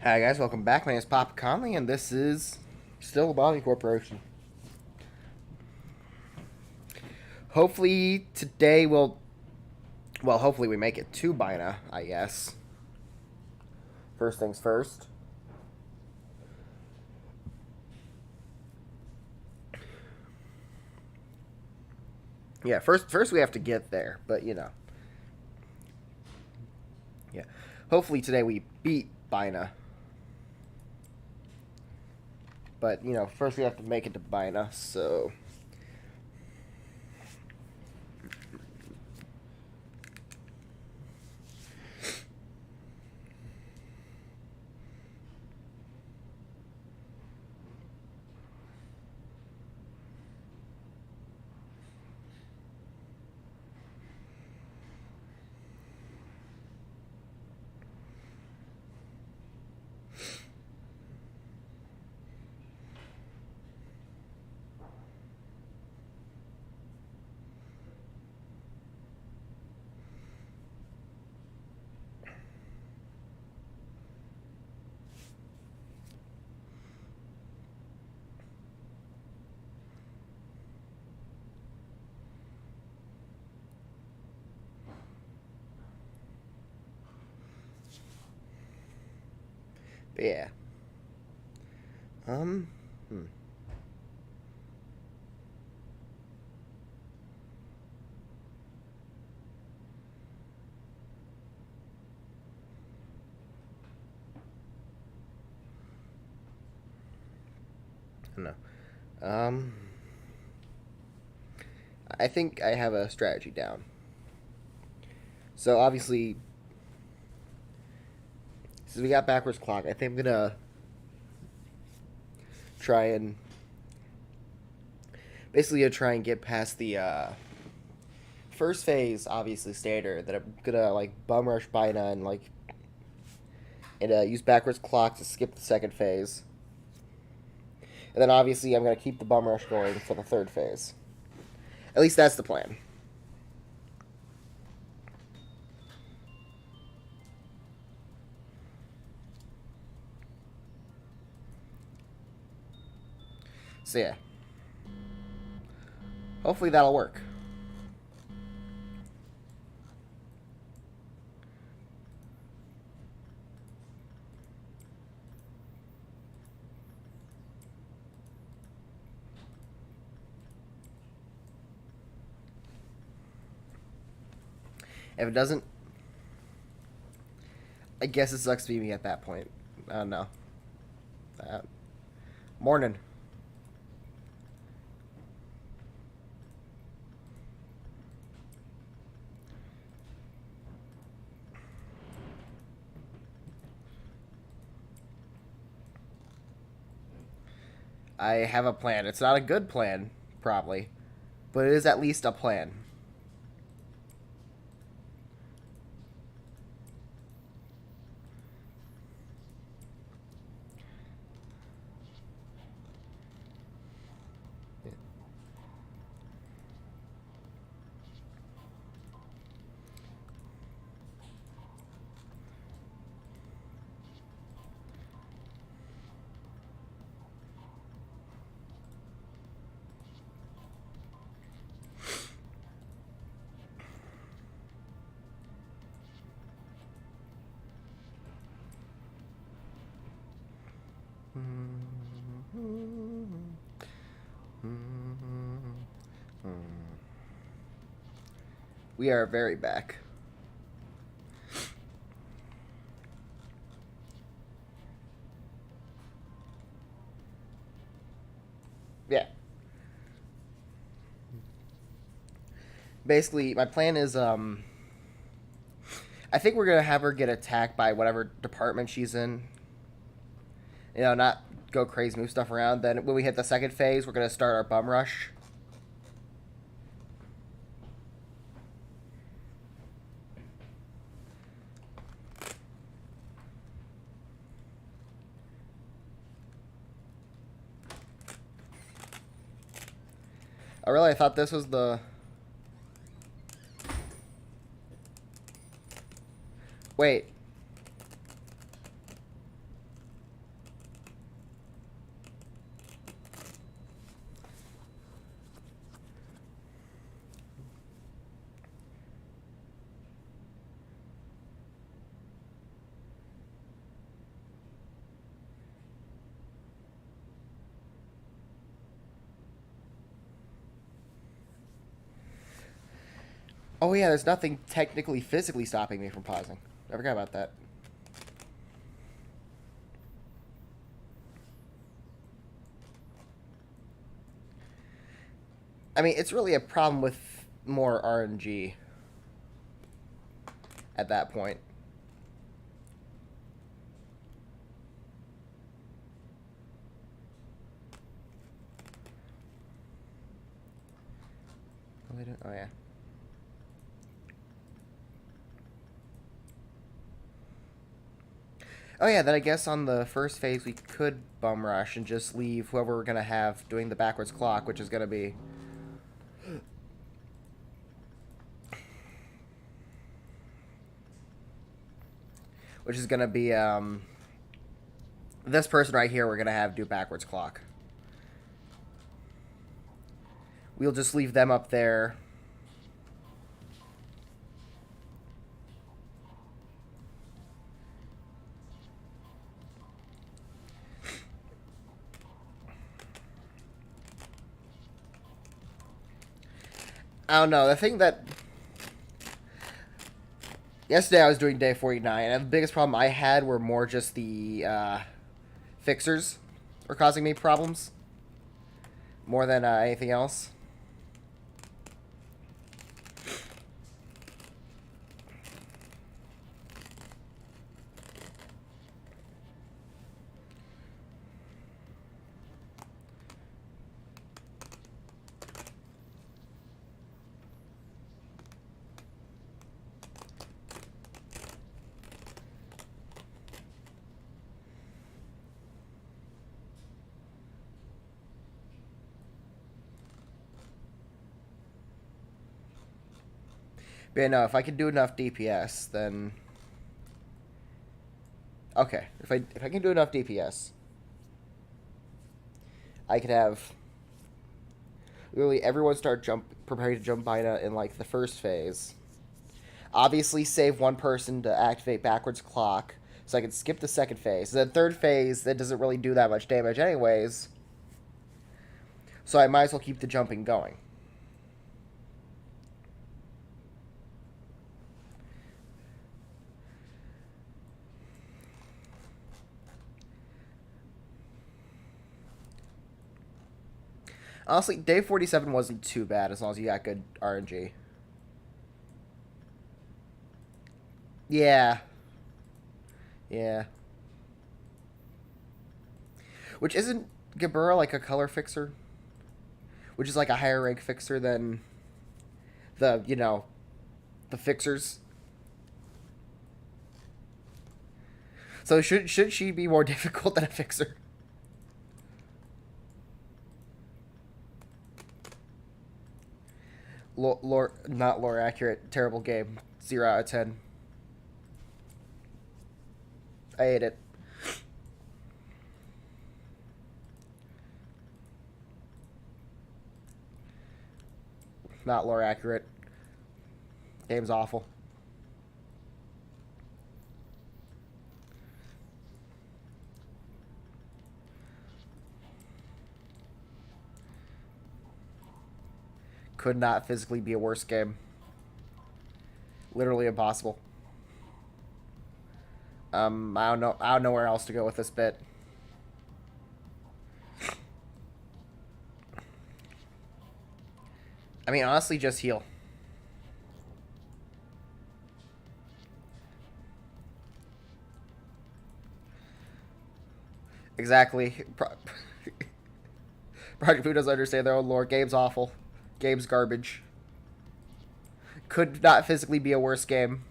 Hi guys, welcome back. My name is Papa Conley, and this is still Lobotomy Corporation. Hopefully today hopefully we make it to Bina, I guess. First things first. Yeah, first we have to get there, but you know. Yeah. Hopefully today we beat Bina. But, you know, first we have to make it to Bina, so but yeah. Um hmm. I don't know. I think I have a strategy down. So obviously, since we got backwards clock, I think I'm gonna try and get past the first phase, obviously standard. That I'm gonna like bum rush Bina and use backwards clock to skip the second phase, and then obviously I'm gonna keep the bum rush going for the third phase. At least that's the plan. So yeah, hopefully that'll work. If it doesn't, I guess it sucks to be me at that point. I don't know. Morning. I have a plan. It's not a good plan, probably, but it is at least a plan. We are very back. Yeah. Basically, my plan is I think we're gonna have her get attacked by whatever department she's in. You know, not go crazy, move stuff around. Then when we hit the second phase, we're gonna start our bum rush. I thought this was the. Wait. Oh yeah, there's nothing technically physically stopping me from pausing. I forgot about that. I mean, it's really a problem with more RNG at that point. Oh yeah. Oh yeah, then I guess on the first phase we could bum rush and just leave whoever we're gonna have doing the backwards clock, which is gonna be this person right here. We're gonna have do backwards clock. We'll just leave them up there. I don't know. The thing that yesterday I was doing day 49, and the biggest problem I had were more just the fixers were causing me problems more than anything else. But no, if I can do enough DPS, then okay. If I can do enough DPS, I could have literally everyone start preparing to jump Bina in like the first phase. Obviously, save one person to activate backwards clock, so I can skip the second phase. The third phase that doesn't really do that much damage, anyways. So I might as well keep the jumping going. Honestly, day 47 wasn't too bad as long as you got good RNG. Yeah. Yeah. Which isn't Gabura like a color fixer? Which is like a higher rank fixer than the, the fixers. So should she be more difficult than a fixer? Not lore accurate. Terrible game. 0 out of 10. I hate it. Not lore accurate. Game's awful. Could not physically be a worse game. Literally impossible. I don't know. I don't know where else to go with this bit. I mean, honestly, just heal. Exactly. Project Boo doesn't understand their own lore. Game's awful. Game's garbage. Could not physically be a worse game.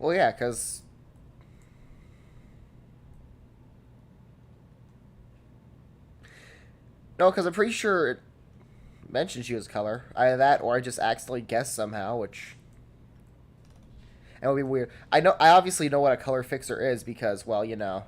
Well, yeah, because... No, because I'm pretty sure it mentioned she was color. Either that, or I just accidentally guessed somehow, which... It would be weird. I obviously know what a color fixer is because, well, you know...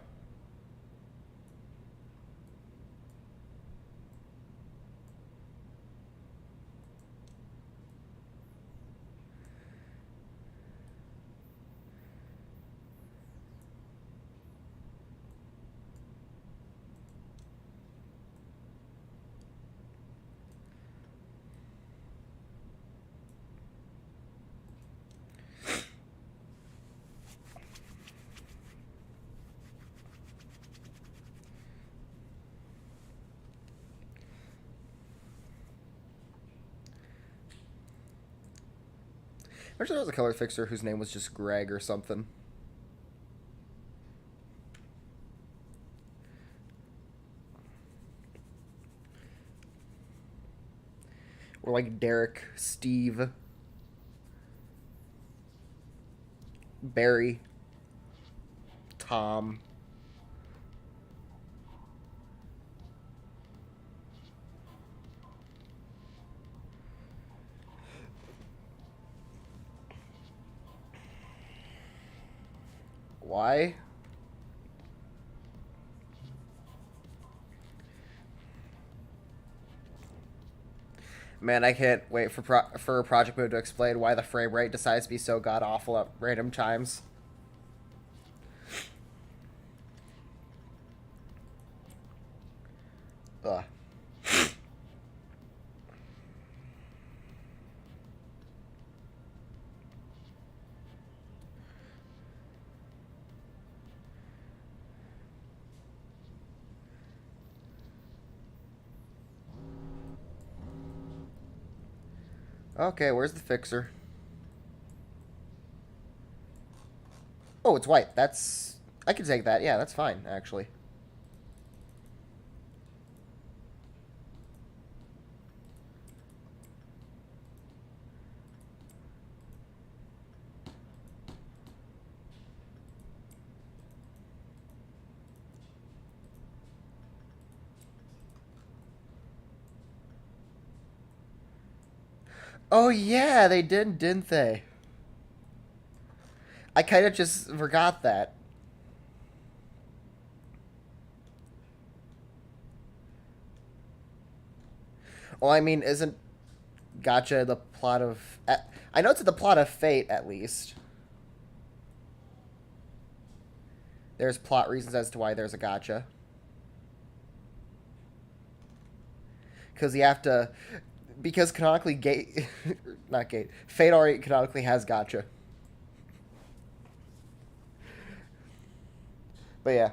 I'm sure there was a color fixer whose name was just Greg or something. Or like Derek, Steve, Barry, Tom. Why? Man, I can't wait for Project Mode to explain why the frame rate decides to be so god awful at random times. Ugh. Okay, where's the fixer? Oh, it's white. That's... I can take that. Yeah, that's fine, actually. Oh, yeah, they did, didn't they? I kind of just forgot that. Well, I mean, isn't Gotcha the plot of... I know it's the plot of Fate, at least. There's plot reasons as to why there's a Gotcha. Because you have to... Because canonically Gate... not Gate. Fate already canonically has Gotcha. But yeah,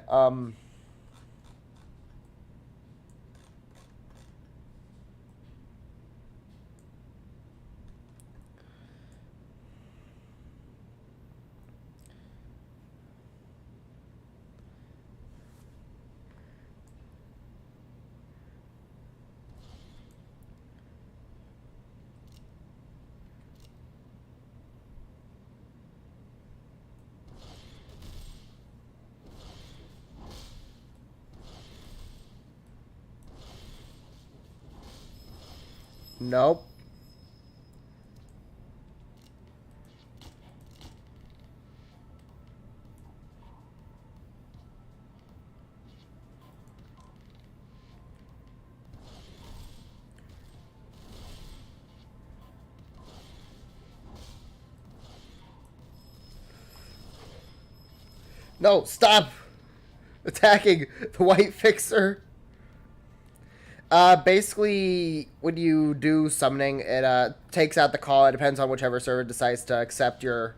nope. No, stop attacking the white fixer. Basically, when you do summoning, it takes out the call. It depends on whichever server decides to accept your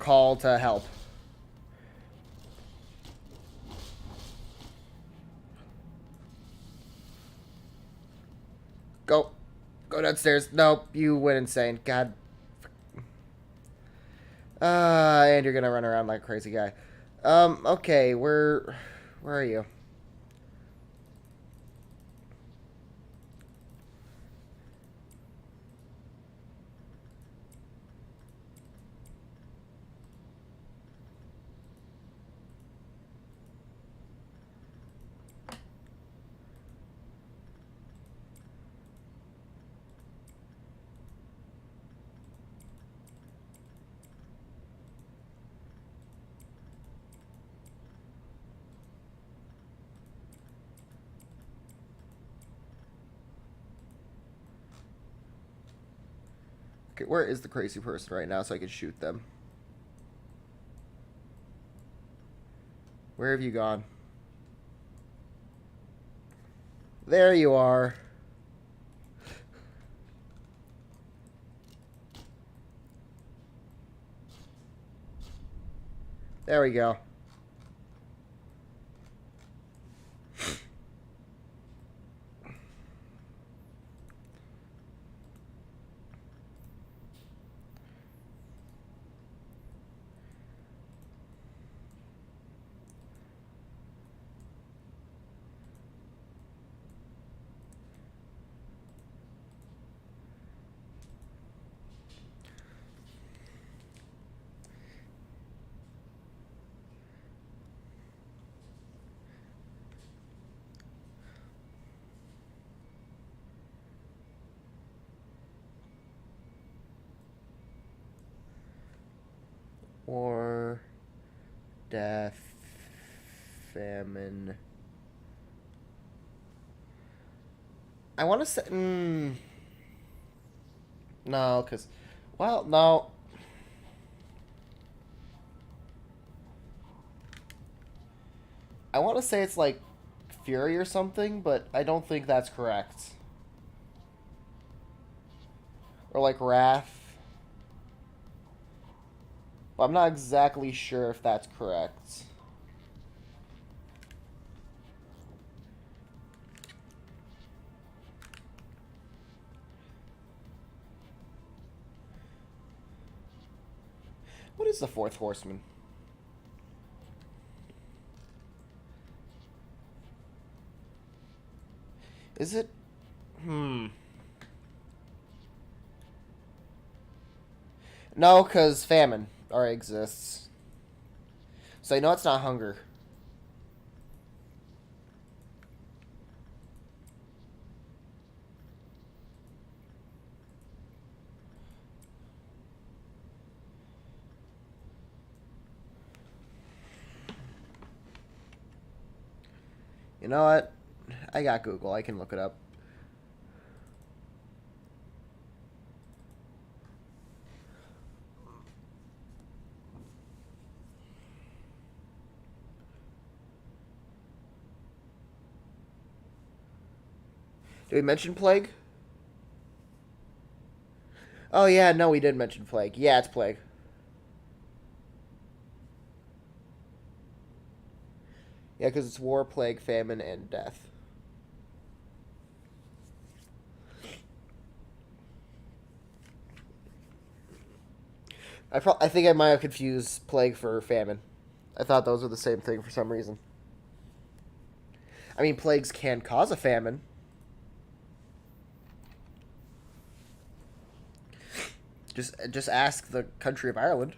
call to help. Go, go downstairs. Nope, you went insane. God. And you're gonna run around like a crazy guy. Okay, where are you? Okay, where is the crazy person right now so I can shoot them? Where have you gone? There you are. There we go. War, death, famine. I want to say... no, because... well, no. I want to say it's like fury or something, but I don't think that's correct. Or like wrath. But I'm not exactly sure if that's correct. What is the fourth horseman? Is it... No, because famine already exists. So I know it's not hunger. You know what? I got Google. I can look it up. Did we mention plague? Oh, yeah, no, we did mention plague. Yeah, it's plague. Yeah, because it's war, plague, famine, and death. I think I might have confused plague for famine. I thought those were the same thing for some reason. I mean, plagues can cause a famine. Just ask the country of Ireland.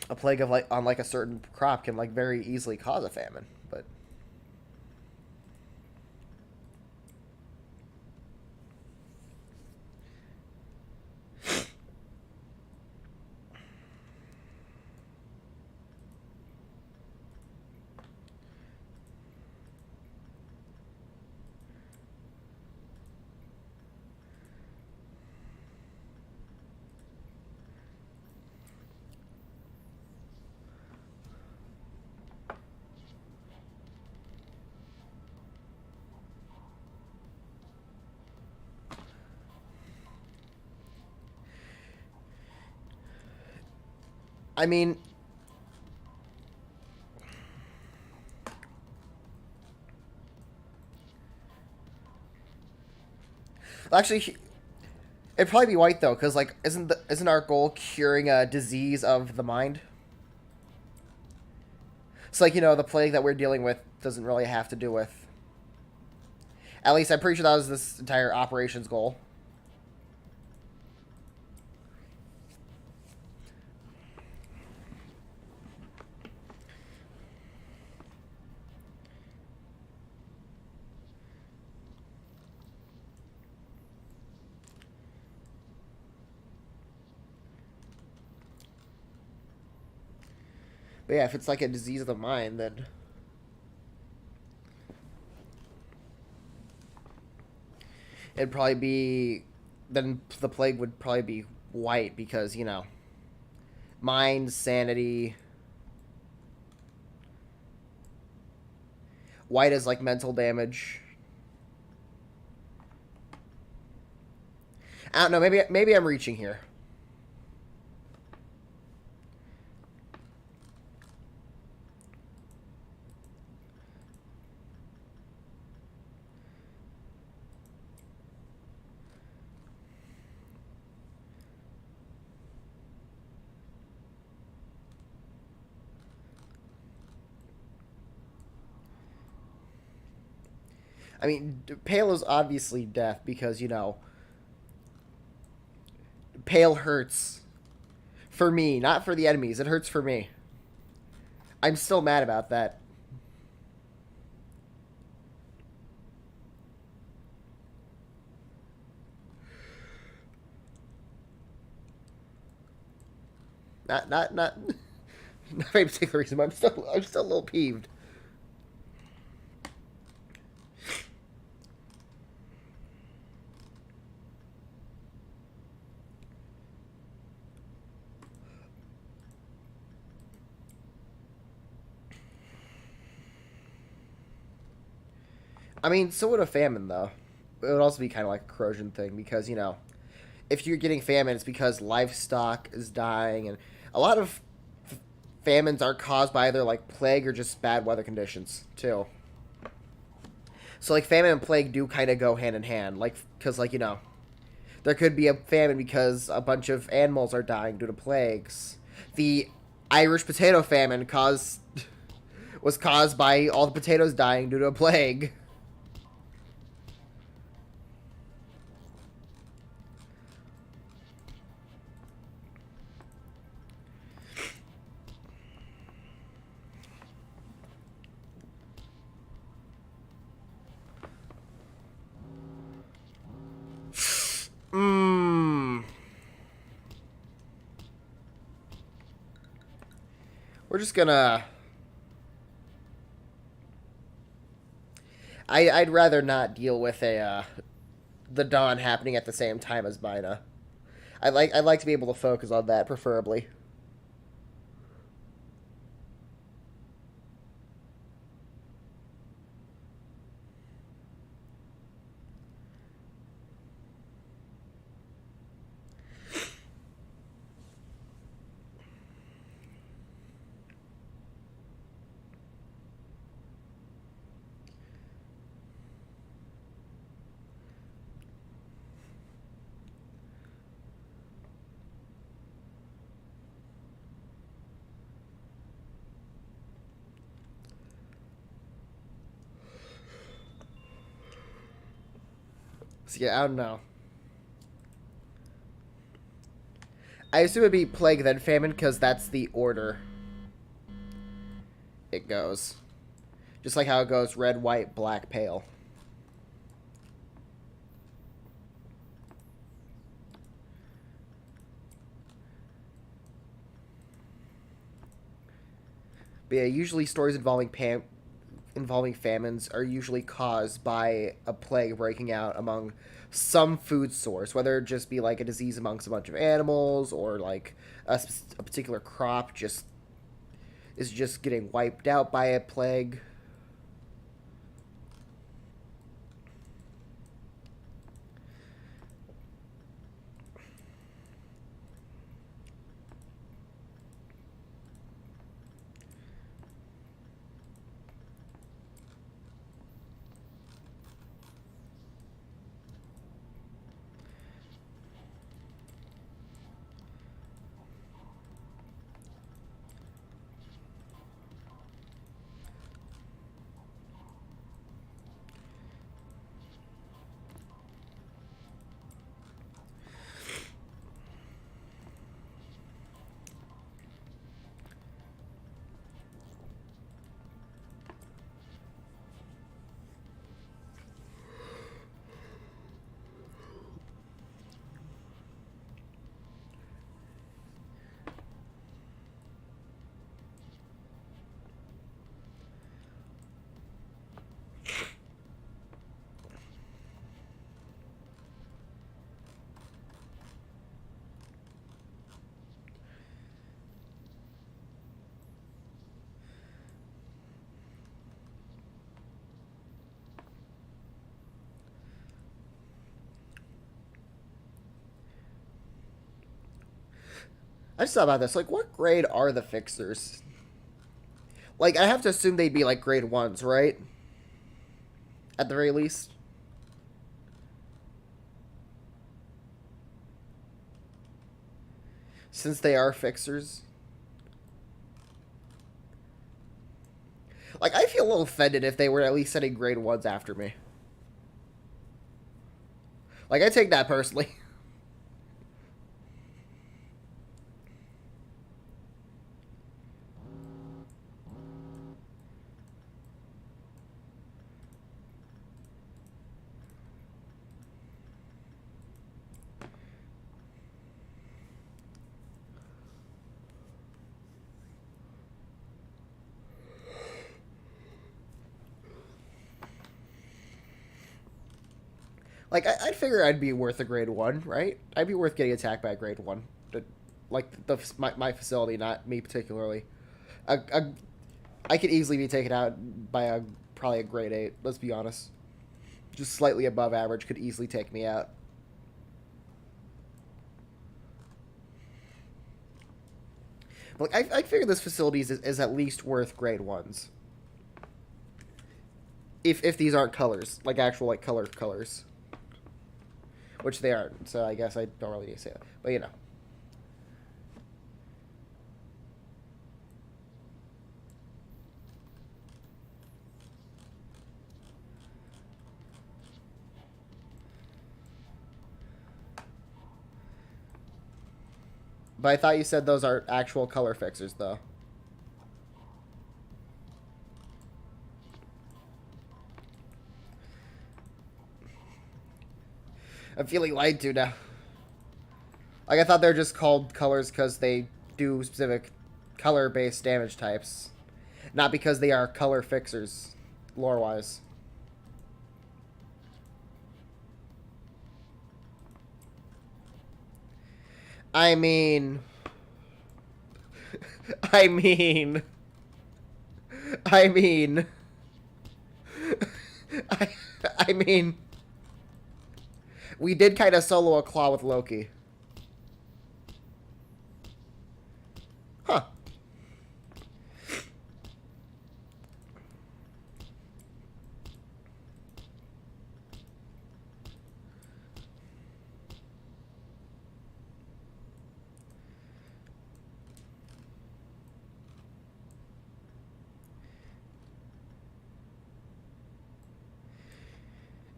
A plague of like on like a certain crop can like very easily cause a famine, but I mean, actually, it'd probably be white though, because like, isn't our goal curing a disease of the mind? It's like, the plague that we're dealing with doesn't really have to do with. At least I'm pretty sure that was this entire operation's goal. But yeah, if it's like a disease of the mind, then It'd probably be, then the plague would probably be white because, you know, mind, sanity. White is like mental damage. I don't know. Maybe I'm reaching here. I mean, pale is obviously death because, you know, pale hurts for me, not for the enemies. It hurts for me. I'm still mad about that. Not not for any particular reason, but I'm still a little peeved. I mean, so would a famine, though. It would also be kind of like a corrosion thing because, you know, if you're getting famine, it's because livestock is dying, and a lot of famines are caused by either like plague or just bad weather conditions too. So like famine and plague do kind of go hand in hand, like because like you know there could be a famine because a bunch of animals are dying due to plagues. The Irish potato famine caused was caused by all the potatoes dying due to a plague. Mmm. We're just gonna. I'd rather not deal with a the dawn happening at the same time as Mina. I'd like to be able to focus on that preferably. So yeah, I don't know. I assume it'd be plague then famine because that's the order it goes. Just like how it goes red, white, black, pale. But yeah, usually stories involving famines are usually caused by a plague breaking out among some food source, whether it just be like a disease amongst a bunch of animals or like a particular crop just is just getting wiped out by a plague. I just thought about this. Like, what grade are the fixers? Like, I have to assume they'd be like grade ones, right? At the very least. Since they are fixers. Like, I feel a little offended if they were at least setting grade ones after me. Like, I take that personally. Like, I'd figure I'd be worth a grade one, right? I'd be worth getting attacked by a grade one. Like, my facility, not me particularly. I could easily be taken out by probably a grade 8, let's be honest. Just slightly above average could easily take me out. But like, I figure this facility is at least worth grade 1s. If these aren't colors, like actual like colors. Which they aren't, so I guess I don't really need to say that. But you know. But I thought you said those are actual color fixers, though. I'm feeling lied to now. Like, I thought they were just called colors because they do specific color-based damage types. Not because they are color fixers, lore-wise. I mean... I mean... I mean... I, I mean... We did kind of solo a claw with Loki. Huh.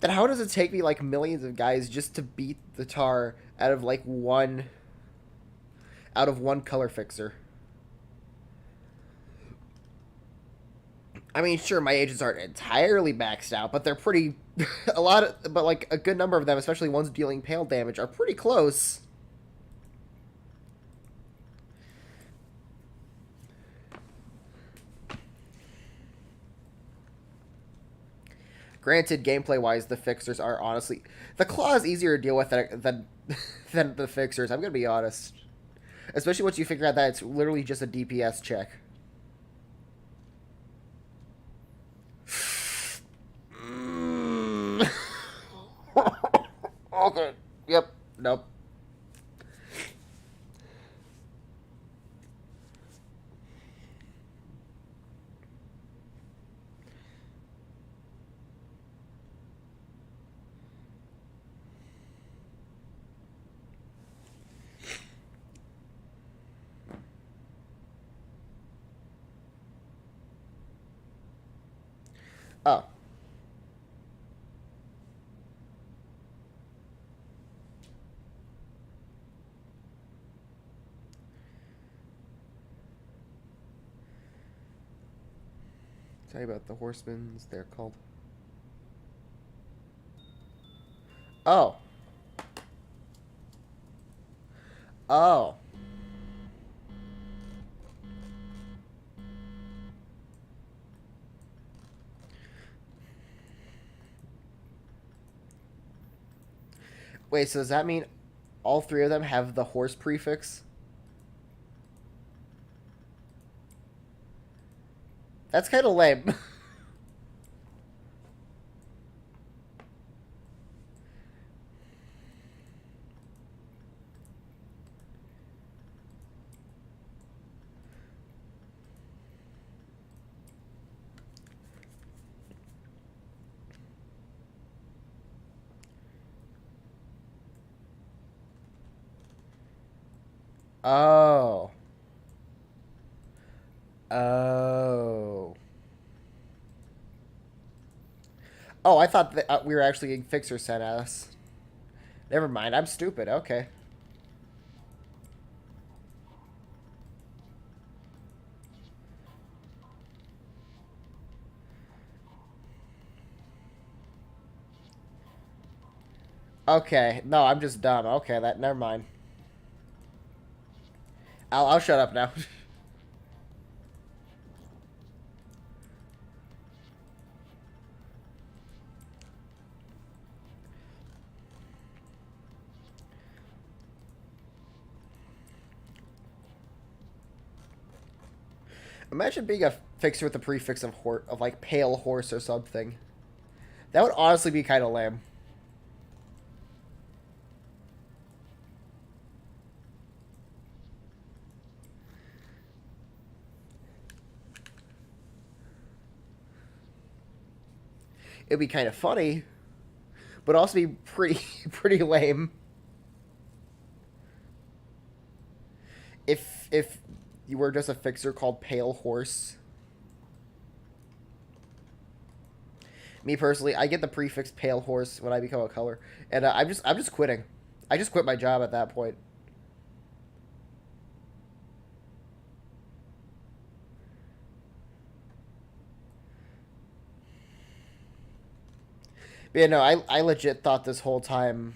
Then how does it take me like millions of guys just to beat the tar out of like one color fixer? I mean, sure, my agents aren't entirely maxed out, but they're pretty but like a good number of them, especially ones dealing pale damage, are pretty close. Granted, gameplay-wise, the fixers are honestly... The claw is easier to deal with than the fixers, I'm gonna be honest. Especially once you figure out that it's literally just a DPS check. Okay. Yep. Nope. Oh. Tell you about the horsemen's, they're called. Oh. Oh. Wait, so does that mean all three of them have the horse prefix? That's kind of lame. Oh. Oh. Oh, I thought that we were actually getting fixers sent at us. Never mind, I'm stupid. Okay. Okay. No, I'm just dumb. Okay, that. Never mind. I'll shut up now. Imagine being a fixer with the prefix of like pale horse or something. That would honestly be kind of lame. It'd be kind of funny, but also be pretty pretty lame. If you were just a fixer called Pale Horse. Me personally, I get the prefix Pale Horse when I become a color, and I'm just quitting. I just quit my job at that point. But yeah, no, I legit thought this whole time.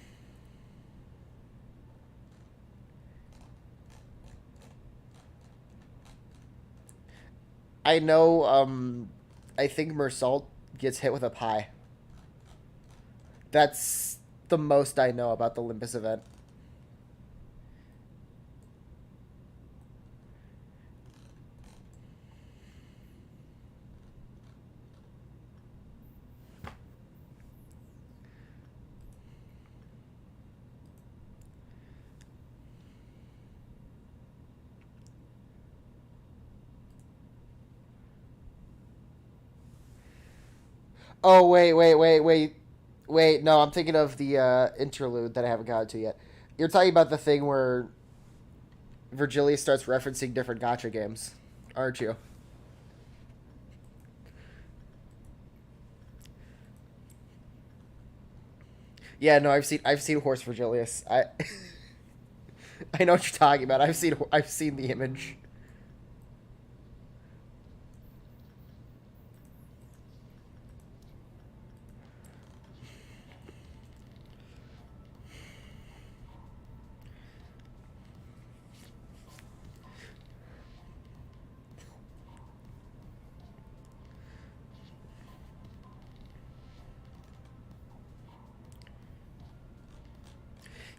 I know. I think Mersault gets hit with a pie. That's the most I know about the Olympus event. Oh wait. No, I'm thinking of the interlude that I haven't gotten to yet. You're talking about the thing where Virgilius starts referencing different gotcha games, aren't you? Yeah, no, I've seen Horse Virgilius. I I know what you're talking about. I've seen the image.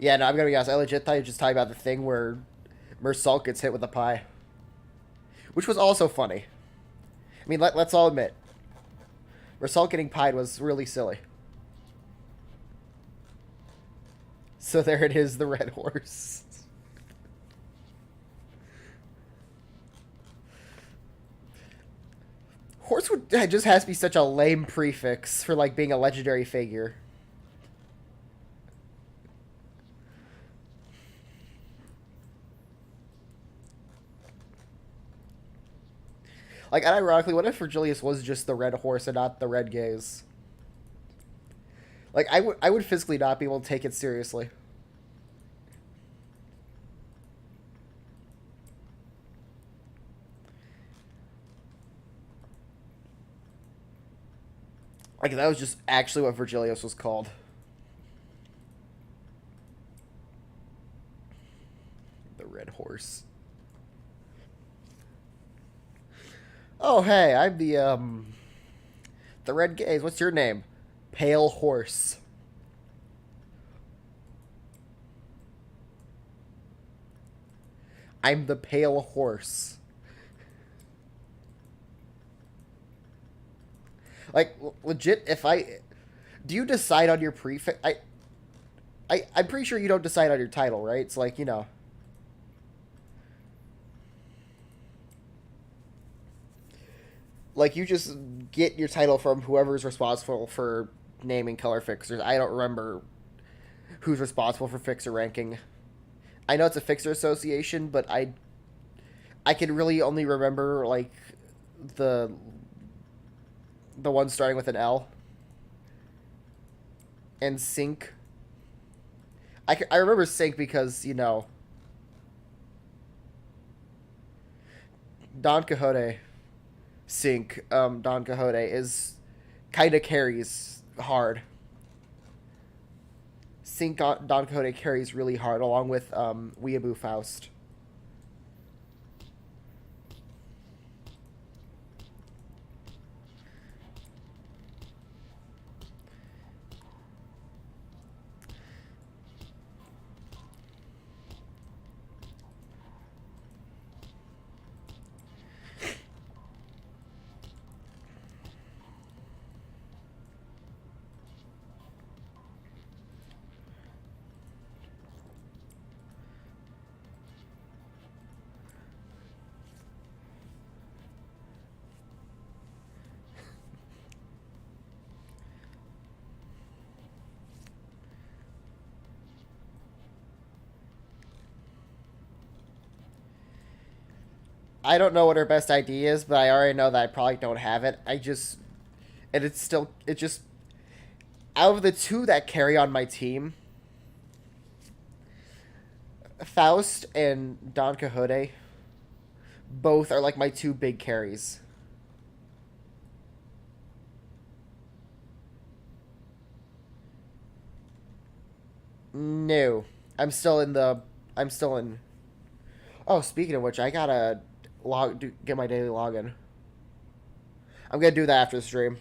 Yeah, no, I'm gonna be honest. I legit thought you were just talking about the thing where Mersault gets hit with a pie, which was also funny. I mean, let's all admit, Mersault getting pied was really silly. So there it is, the red horse. Horse would just has to be such a lame prefix for like being a legendary figure. Like, and ironically, what if Virgilius was just the red horse and not the red gaze? Like, I would physically not be able to take it seriously. Like, that was just actually what Virgilius was called. The red horse. Oh, hey, I'm the red gaze. What's your name? Pale horse. I'm the pale horse. Like, legit, if I... Do you decide on your prefix? I'm pretty sure you don't decide on your title, right? It's like, like, you just get your title from whoever's responsible for naming color fixers. I don't remember who's responsible for fixer ranking. I know it's a fixer association, but I can really only remember like the the one starting with an L and Sync. I remember Sync because Don Quixote Sync Don Quixote is kind of carries hard. Sync Don Quixote carries really hard along with Weeaboo Faust. I don't know what her best idea is, but I already know that I probably don't have it. And it just, out of the two that carry on my team, Faust and Don Quixote, both are like my two big carries. No. I'm still in. Oh, speaking of which, I gotta get my daily login. I'm gonna do that after the stream.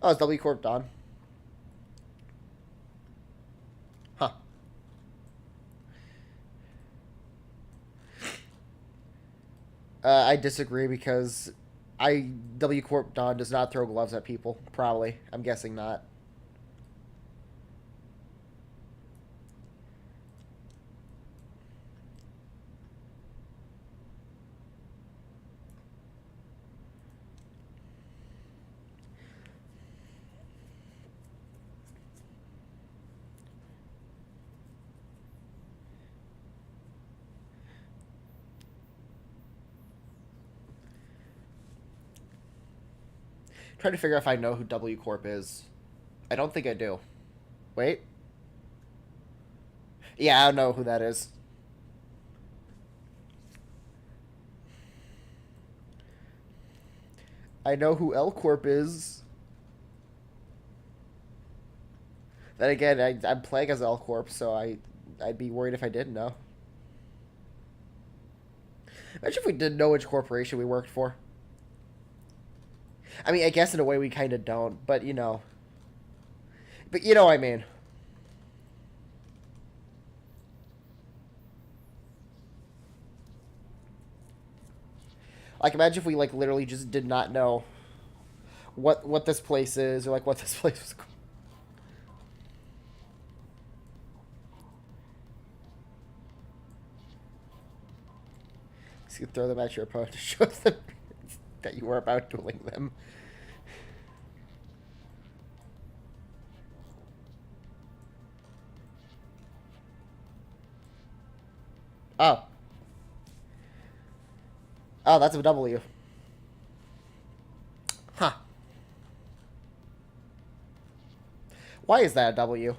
Oh, it's W Corp Don. Huh. I disagree because W Corp Don does not throw gloves at people. Probably. I'm guessing not. Trying to figure out if I know who W Corp is. I don't think I do. Wait. Yeah, I don't know who that is. I know who L Corp is. Then again, I'm playing as L Corp, so I'd be worried if I didn't know. Imagine if we didn't know which corporation we worked for. I mean, I guess in a way we kind of don't, but you know. But you know what I mean. Like, imagine if we, like, literally just did not know what this place is, or, like, what this place was called. So you throw them at your opponent to show them that you are about dueling them. Oh. Oh, that's a W. Huh. Why is that a W?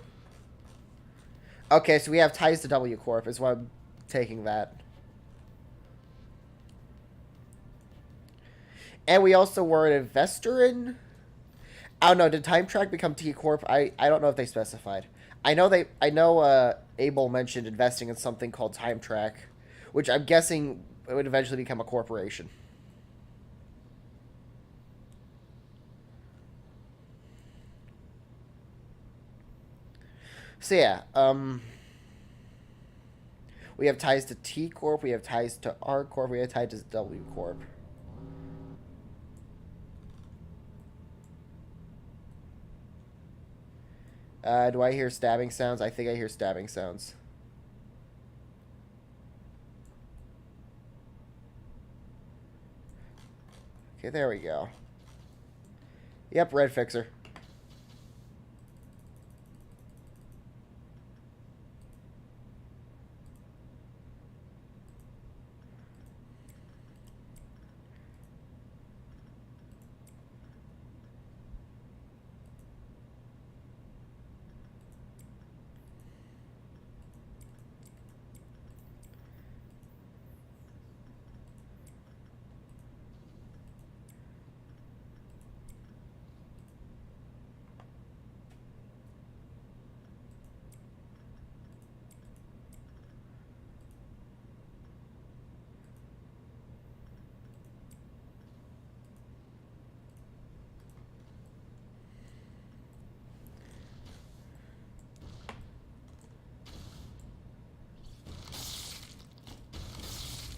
Okay, so we have ties to W Corp, is why I'm taking that. And we also were an investor in... I don't know, did Time Track become T Corp? I don't know if they specified. I know Abel mentioned investing in something called Time Track, which I'm guessing it would eventually become a corporation. So yeah, we have ties to T Corp, we have ties to R Corp, we have ties to W Corp. Do I hear stabbing sounds? I think I hear stabbing sounds. Okay, there we go. Yep, red fixer.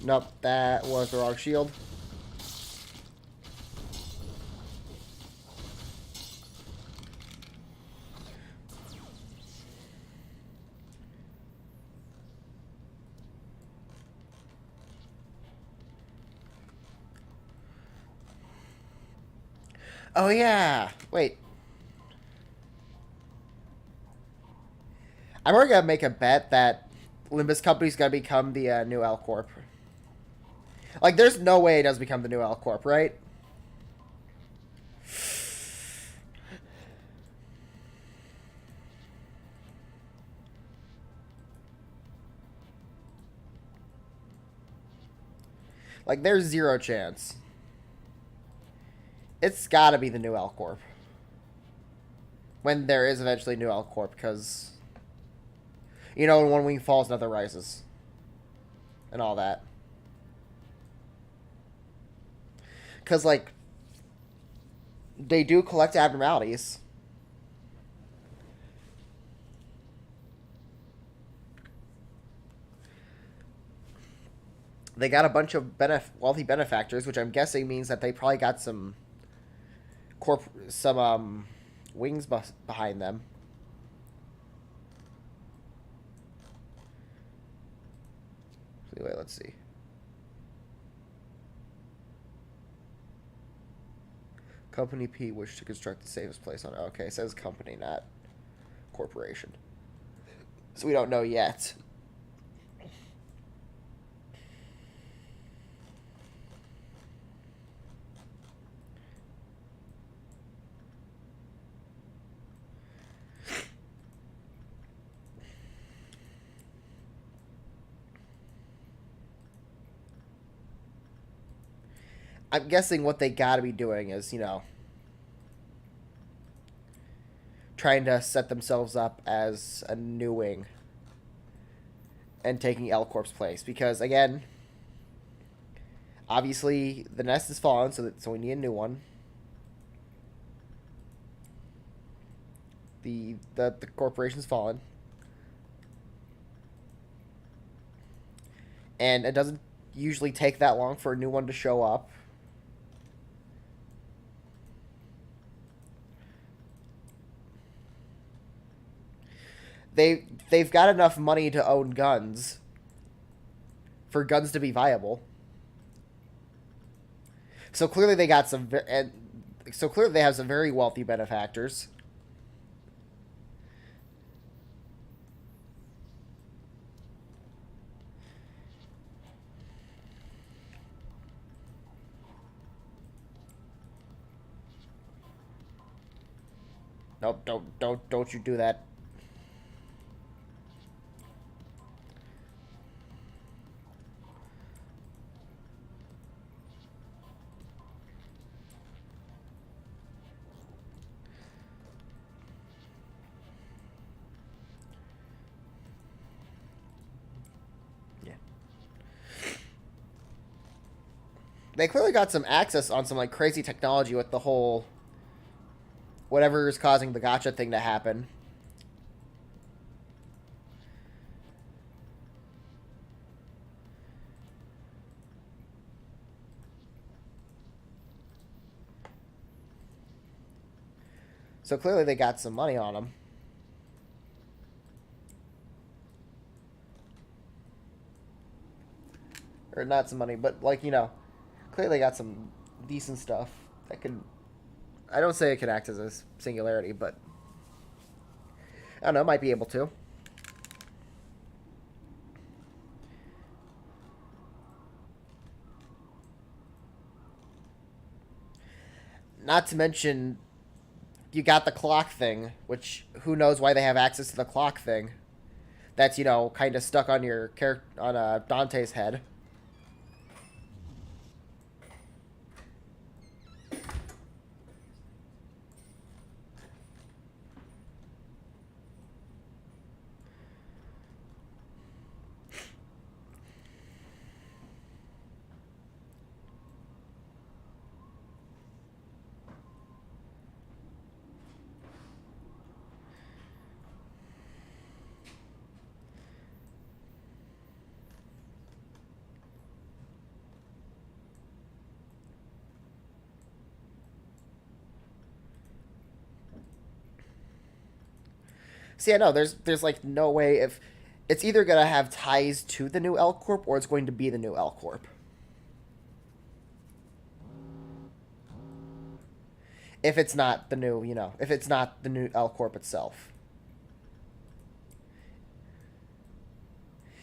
Nope, that was the wrong shield. Oh yeah. Wait. I'm already gonna make a bet that Limbus Company's gonna become the new L Corp. Like, there's no way it does become the new L Corp, right? Like, there's zero chance. It's gotta be the new L Corp. When there is eventually new L Corp, because... You know, when one wing falls, another rises. And all that. Because, like... They do collect abnormalities. They got a bunch of wealthy benefactors, which I'm guessing means that they probably got some wings behind them. Anyway, let's see. Company P wished to construct the safest place on... Okay, it says company, not corporation. So we don't know yet. I'm guessing what they gotta be doing is, you know, trying to set themselves up as a new wing and taking L Corp's place. Because, again, obviously the nest is fallen, so we need a new one. The corporation's fallen. And it doesn't usually take that long for a new one to show up. They've got enough money to own guns for guns to be viable. So clearly they got some, and so clearly they have some very wealthy benefactors. Nope, don't you do that. They clearly got some access on some, like, crazy technology with the whole... whatever is causing the gotcha thing to happen. So clearly they got some money on them. Or not some money, but, like, you know... Clearly got some decent stuff that can... I don't say it can act as a singularity, but... I don't know, might be able to. Not to mention, you got the clock thing, which who knows why they have access to the clock thing. That's, you know, kind of stuck on your character, on Dante's head. See, I know there's like no way if it's either gonna have ties to the new L Corp or it's going to be the new L Corp. If it's not the new, if it's not the new L Corp itself,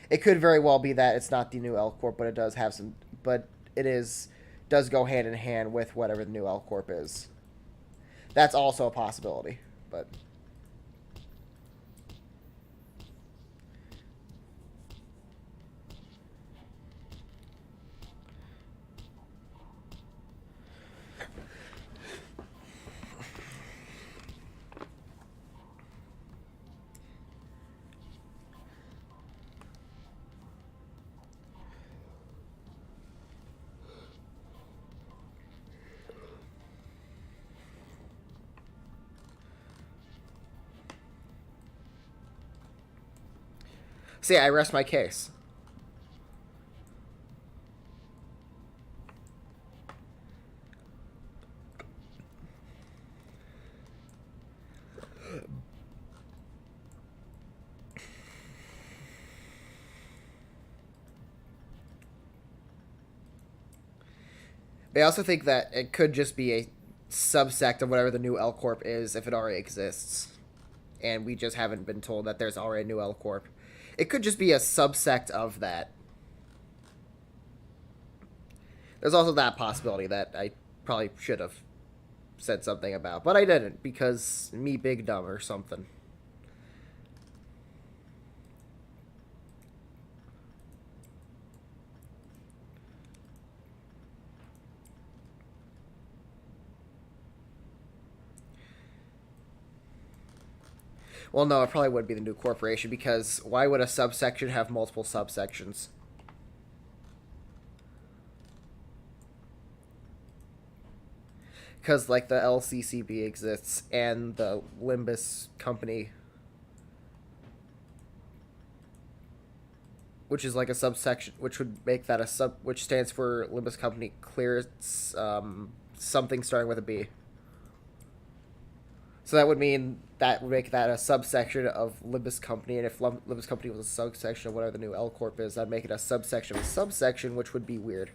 it could very well be that it's not the new L Corp, but it does have some, but it is does go hand in hand with whatever the new L Corp is. That's also a possibility, but. See, I rest my case. They also think that it could just be a subsect of whatever the new L Corp is if it already exists. And we just haven't been told that there's already a new L Corp. It could just be a subsect of that. There's also that possibility that I probably should have said something about, but I didn't because me big dumb or something. Well, no, it probably would be the new corporation because why would a subsection have multiple subsections? Because, like, the LCCB exists and the Limbus Company, which is like a subsection, which would make that a sub, which stands for Limbus Company Clearance, something starting with a B. So that would mean that would make that a subsection of Limbus Company, and if Limbus Company was a subsection of whatever the new L Corp is, that'd make it a subsection of a subsection, which would be weird.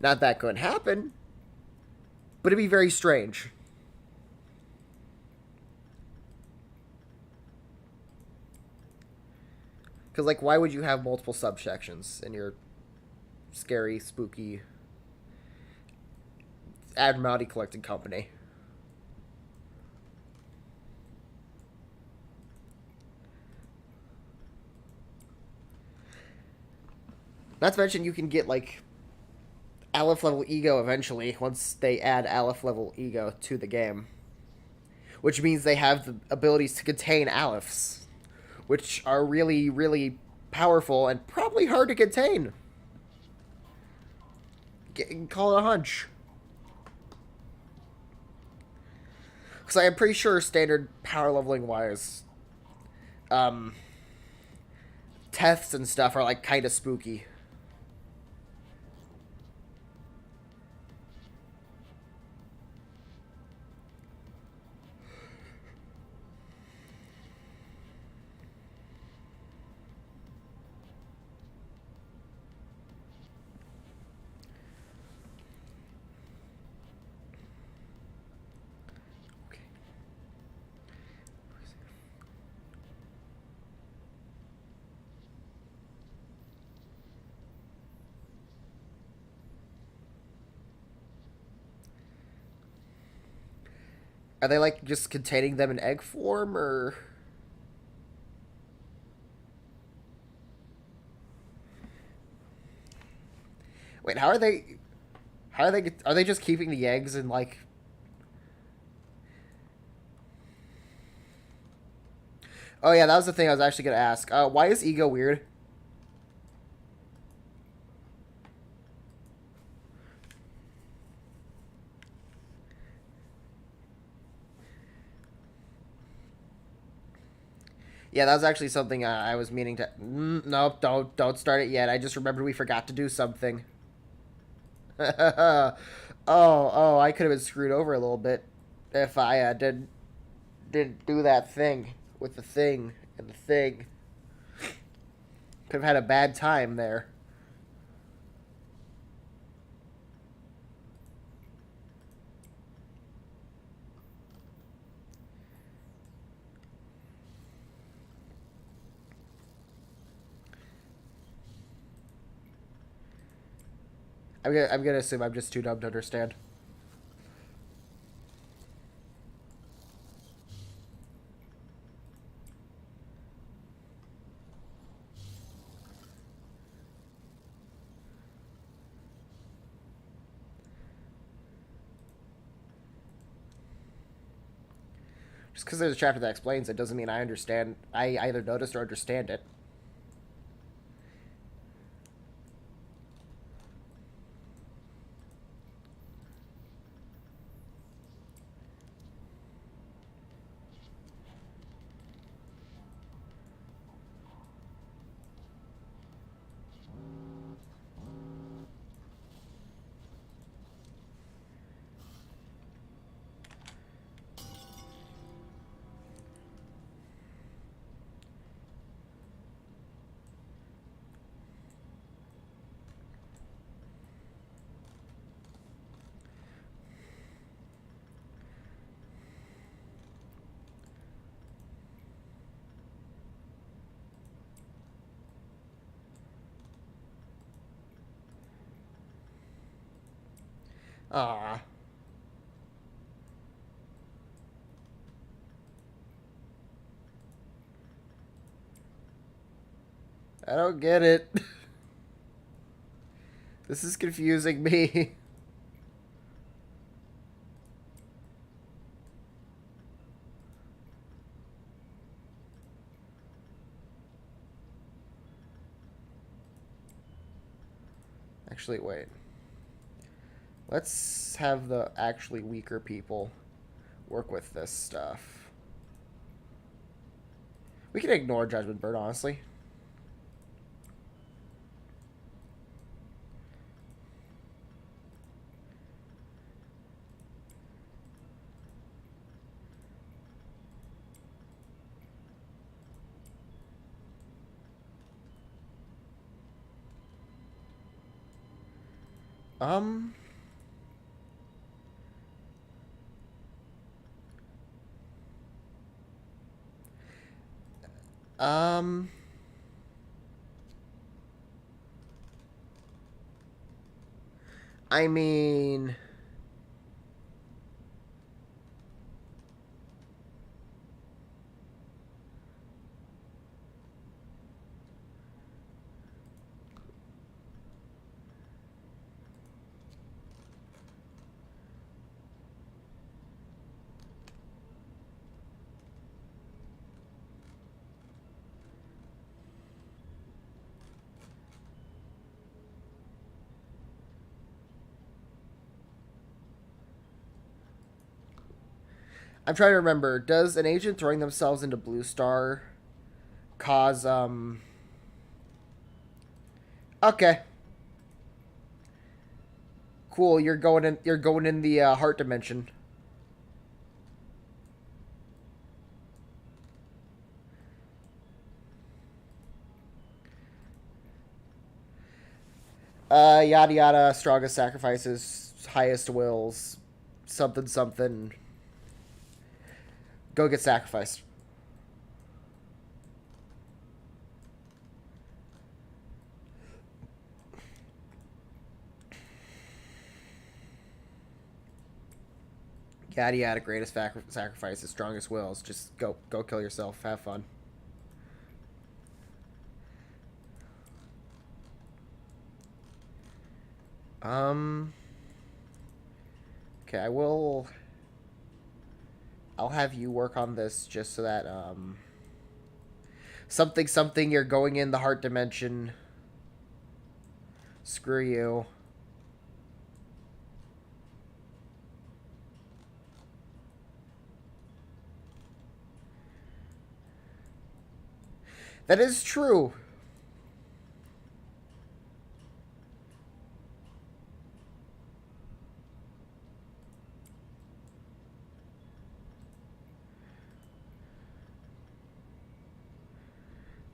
Not that could happen, but it'd be very strange. Because, like, why would you have multiple subsections in your scary, spooky abnormality collecting company? Not to mention, you can get, like, Aleph level ego eventually, once they add Aleph level ego to the game. Which means they have the abilities to contain Alephs, which are really, really powerful and probably hard to contain. Call it a hunch. Because I am pretty sure standard power leveling wise, tests and stuff are, like, kind of spooky. Are they, like, just containing them in egg form, or... Wait, how are they... Are they just keeping the eggs in, like... Oh, yeah, that was the thing I was actually going to ask. Why is ego weird? Yeah, that was actually something I was meaning to... nope, don't start it yet. I just remembered we forgot to do something. Oh, I could have been screwed over a little bit if I didn't didn't do that thing with the thing and the thing. Could have had a bad time there. I'm gonna assume I'm just too dumb to understand. Just because there's a chapter that explains it doesn't mean I understand. I either noticed or understand it. Ah, I don't get it. This is confusing me. Actually, wait. Let's have the actually weaker people work with this stuff. We can ignore Judgment Bird, honestly. Um... Um... I mean... I'm trying to remember. Does an agent throwing themselves into Blue Star cause, Okay. Cool, you're going in the heart dimension. Yada yada, strongest sacrifices, highest wills, something something. Go get sacrificed. Yada yada, greatest sacrifices, strongest wills. Just go kill yourself. Have fun. Um. Okay, I'll have you work on this just so that something something. You're going in the heart dimension. Screw you. That is true.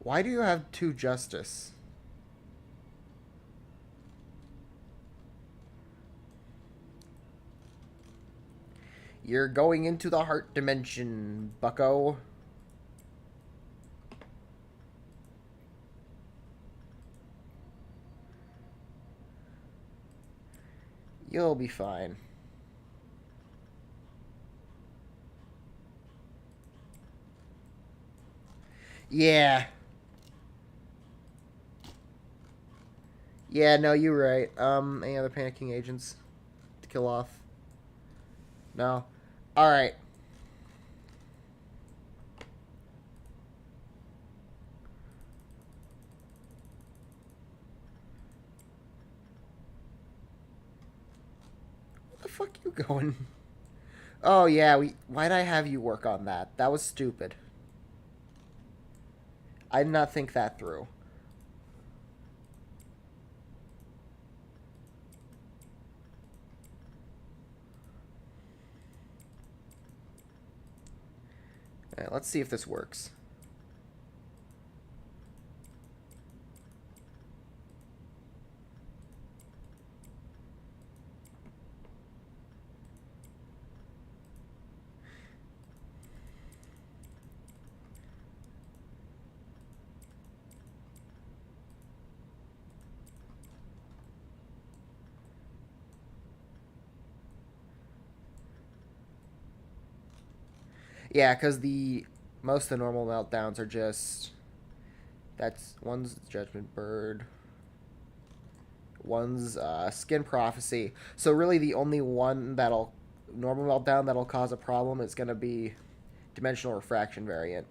Why do you have 2 justice? You're going into the heart dimension, bucko. You'll be fine. Yeah. Yeah, no, you're right. Any other panicking agents to kill off? No? Alright. Where the fuck you going? Oh, yeah, why'd I have you work on that? That was stupid. I did not think that through. Alright, let's see if this works. Yeah, because most of the normal meltdowns are just... one's Judgment Bird. One's Skin Prophecy. So really the only one normal meltdown that'll cause a problem is going to be Dimensional Refraction variant.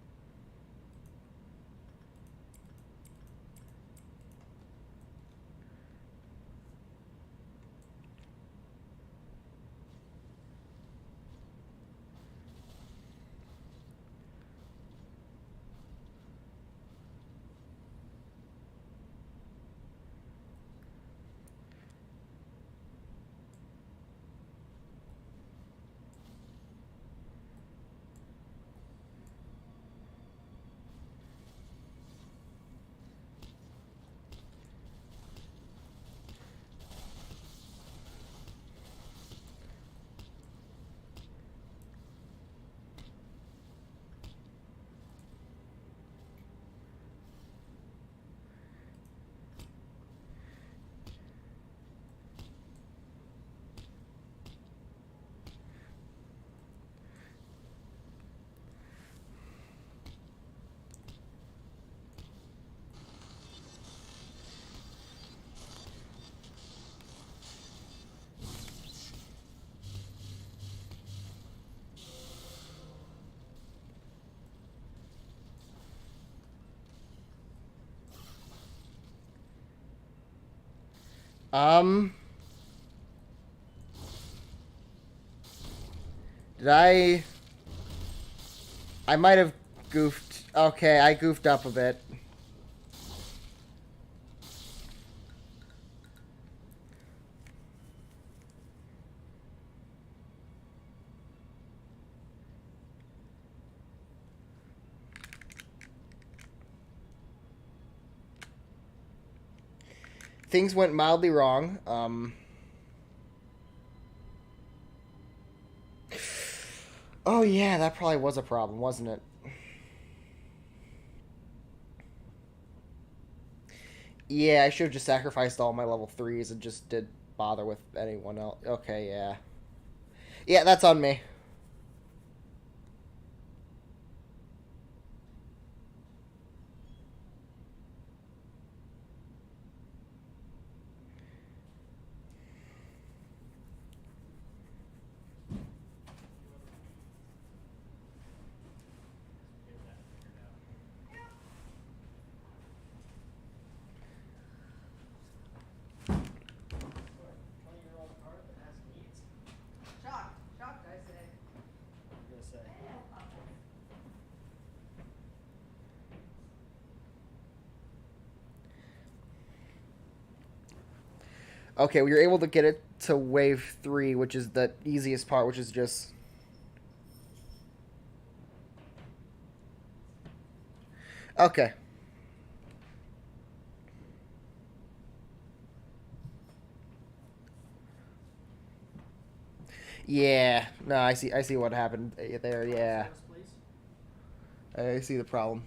Um... Did I might have goofed. Okay, I goofed up a bit. Things went mildly wrong. Oh yeah, that probably was a problem, wasn't it? Yeah, I should have just sacrificed all my level 3s and just did bother with anyone else. Okay, yeah. Yeah, that's on me. Okay, we were able to get it to wave 3, which is the easiest part, which is just... Okay. Yeah. No, I see what happened there. Yeah. Service, please. I see the problem.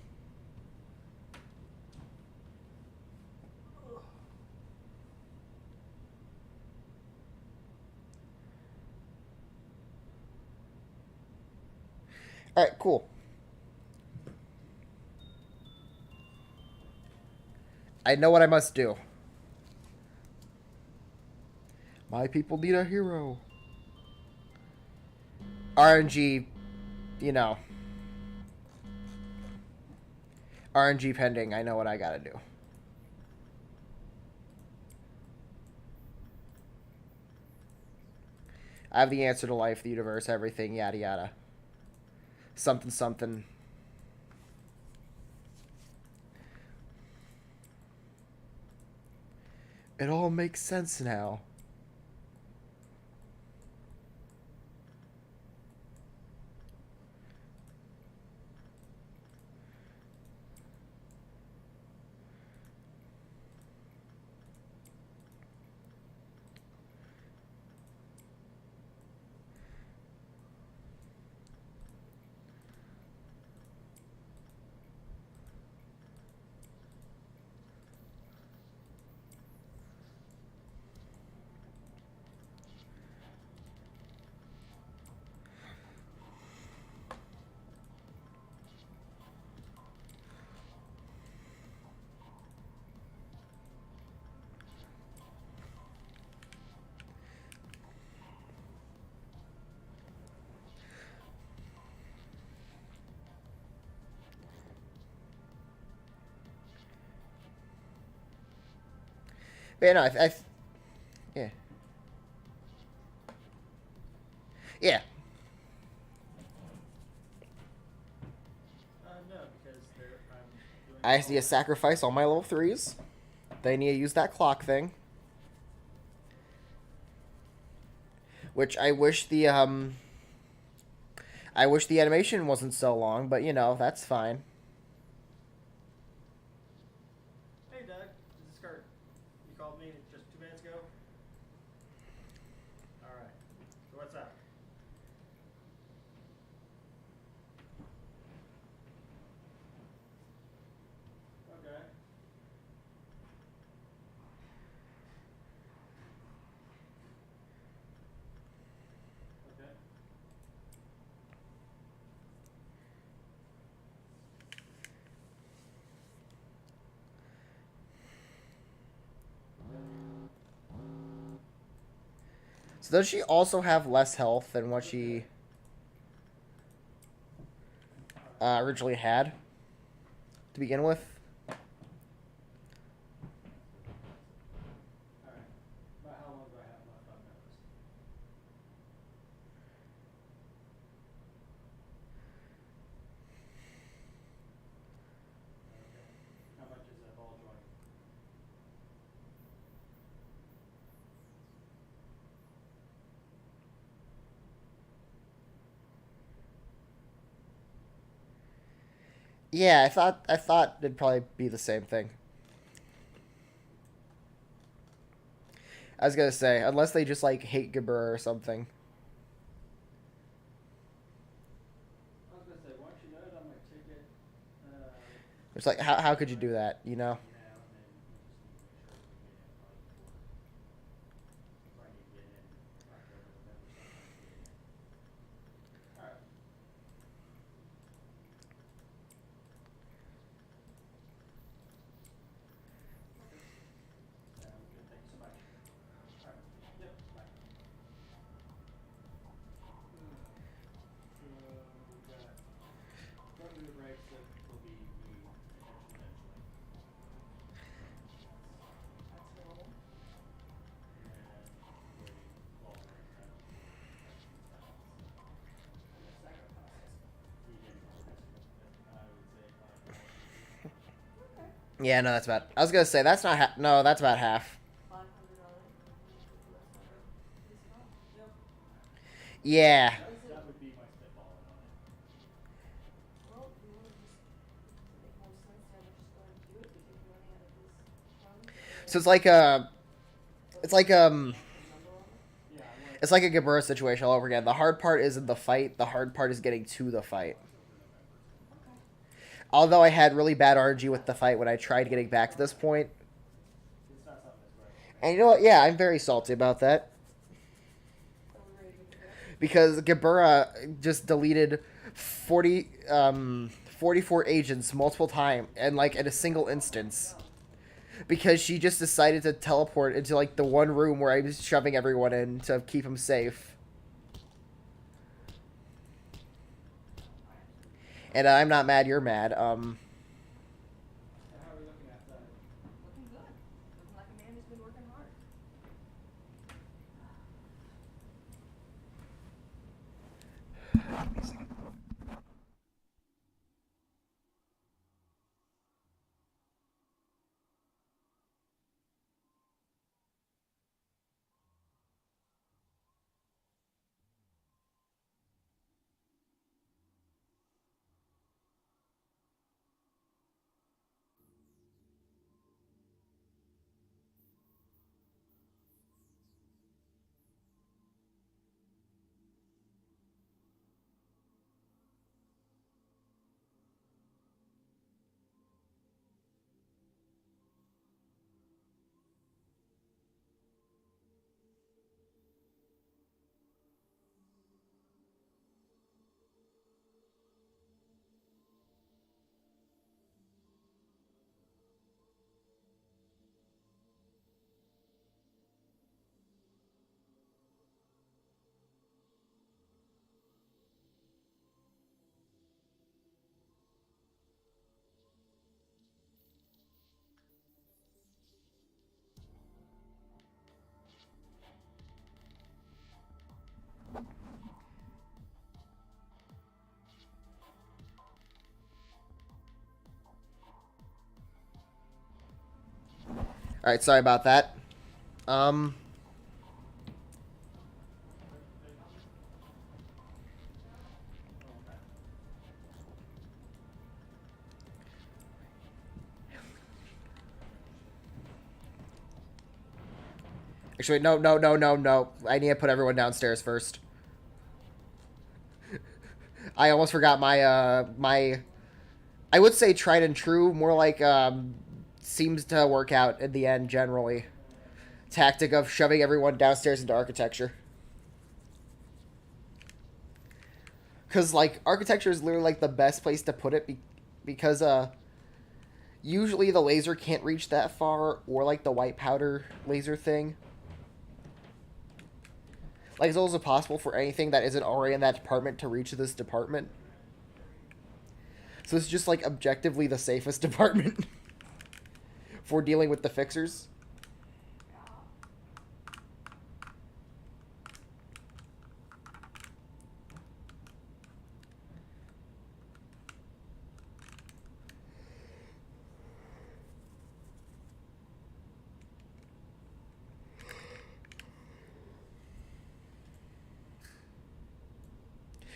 All right, cool. I know what I must do. My people need a hero. RNG, you know, RNG pending. I know what I gotta do. I have the answer to life, the universe, everything, yada yada. Something something. It all makes sense now. But yeah, no, yeah, yeah. No, because I'm doing. I need to sacrifice all my level threes. They need to use that clock thing. Which I wish the animation wasn't so long, but you know, that's fine. Hey, Doug. This is Kurt. You called me just 2 minutes ago. All right. So what's up? Okay. Okay. So does she also have less health than what she originally had to begin with? All right. About how long do I have left on those? Okay. How much is that ball joint? Yeah, I thought it'd probably be the same thing. I was gonna say, unless they just like hate Gabur or something. I was gonna say, why don't you note on my ticket? It's like how could you do that, you know? Now, and then we just need to make sure we get in probably before. So I need to get in October, November, sometime to get in. All right. Okay. Sounds good. Thank you so much. All right. Yep. Bye. So we've got front wheel brakes that will be need attention eventually. That's normal. And then waiting ball joints out for inspection and stuff. So I guess that got processed. So you getting more estimate? I would say probably $500. Okay. Yeah, no, that's about. I was gonna say that's not no, that's about half. $500 discount. Yep. Yeah. That would be my spitballing on it. Well, do you want to just make more sense to have her just go ahead and do it because you're running out of his funds? So it's like Or it's like a number on it? Yeah, I wanted It's like a Gabura situation all over again. The hard part isn't the fight. The hard part is getting to the fight. Okay. Although I had really bad RNG with the fight when I tried getting back to this point. It's not something that's right. And you know what? Yeah, I'm very salty about that. So we're ready to go. Because Gabura just deleted 44 agents multiple times and like in a single instance. Because she just decided to teleport into like the one room where I was shoving everyone in to keep them safe. And I'm not mad, you're mad. And how are we looking outside? Looking good. Looking like a man who's been working hard. Alright, sorry about that. Actually, no. I need to put everyone downstairs first. I almost forgot my I would say tried and true, more like seems to work out in the end generally. Tactic of shoving everyone downstairs into architecture. Cuz like architecture is literally like the best place to put it because usually the laser can't reach that far, or like the white powder laser thing. Like, it's also possible for anything that isn't already in that department to reach this department. So it's just, like, objectively the safest department for dealing with the fixers.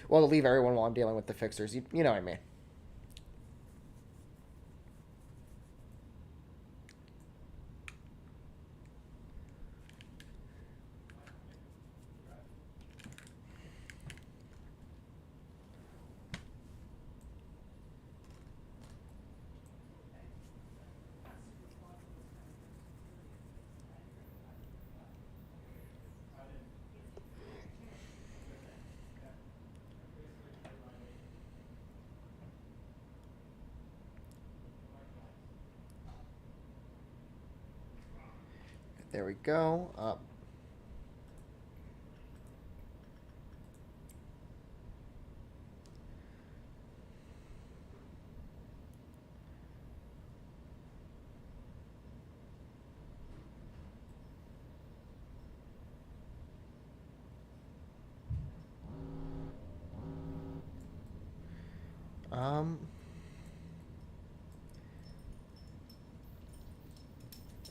Well, to leave everyone while I'm dealing with the fixers. You know what I mean. There we go.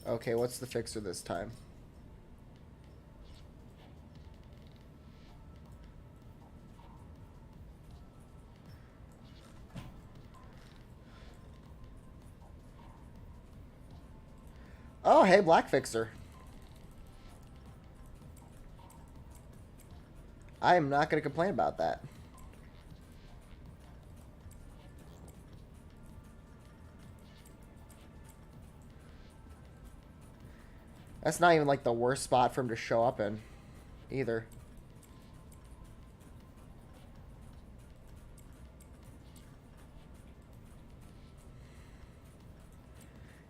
Okay, what's the fixer this time? Oh, hey, black fixer. I am not going to complain about that. That's not even like the worst spot for him to show up in, either.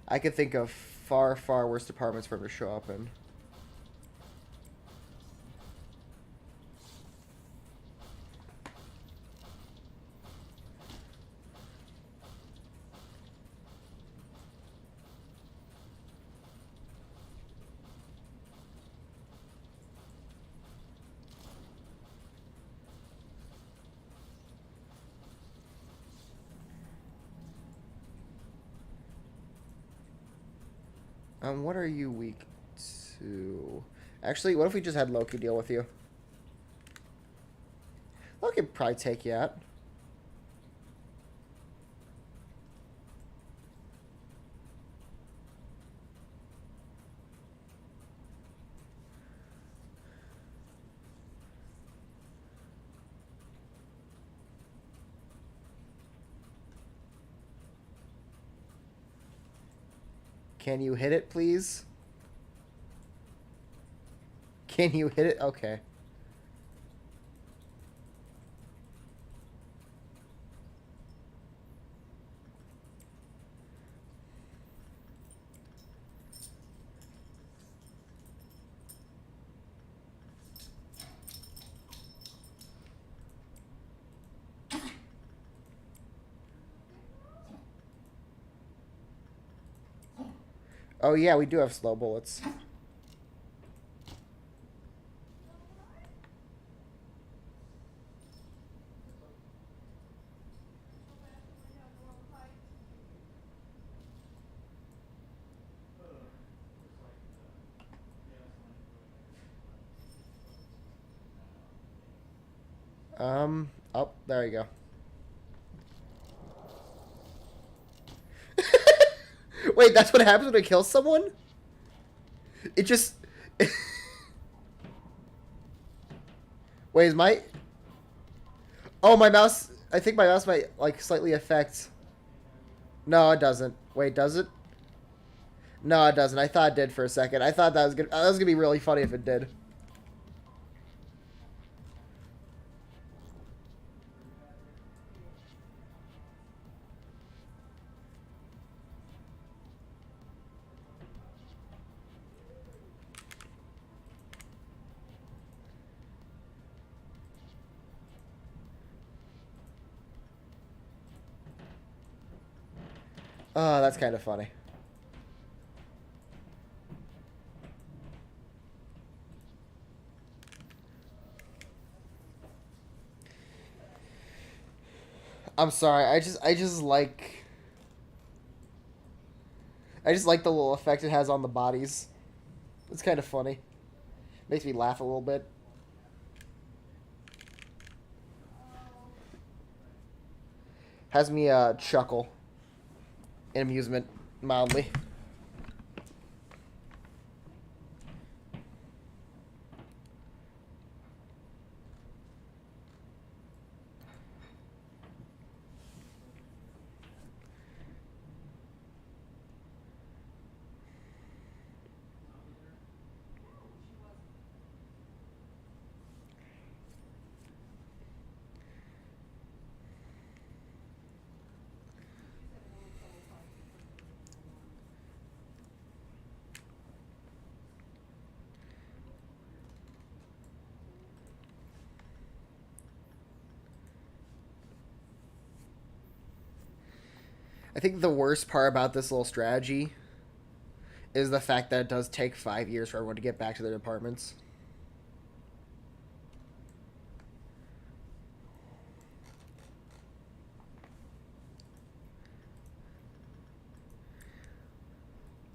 I could think of far, far worse departments for him to show up in. What are you weak to? Actually, what if we just had Loki deal with you? Loki could probably take you out. Can you hit it, please? Can you hit it? Okay. Oh yeah, we do have slow bullets. Oh, there you go. Wait, that's what happens when it kills someone? It just... Wait, is my... Oh, my mouse... I think my mouse might, like, slightly affect... No, it doesn't. Wait, does it? No, it doesn't. I thought it did for a second. I thought that was gonna be really funny if it did. Oh, that's kind of funny. I'm sorry. I just like the little effect it has on the bodies. It's kind of funny. Makes me laugh a little bit. Has me chuckle in amusement mildly. I think the worst part about this little strategy is the fact that it does take 5 years for everyone to get back to their departments.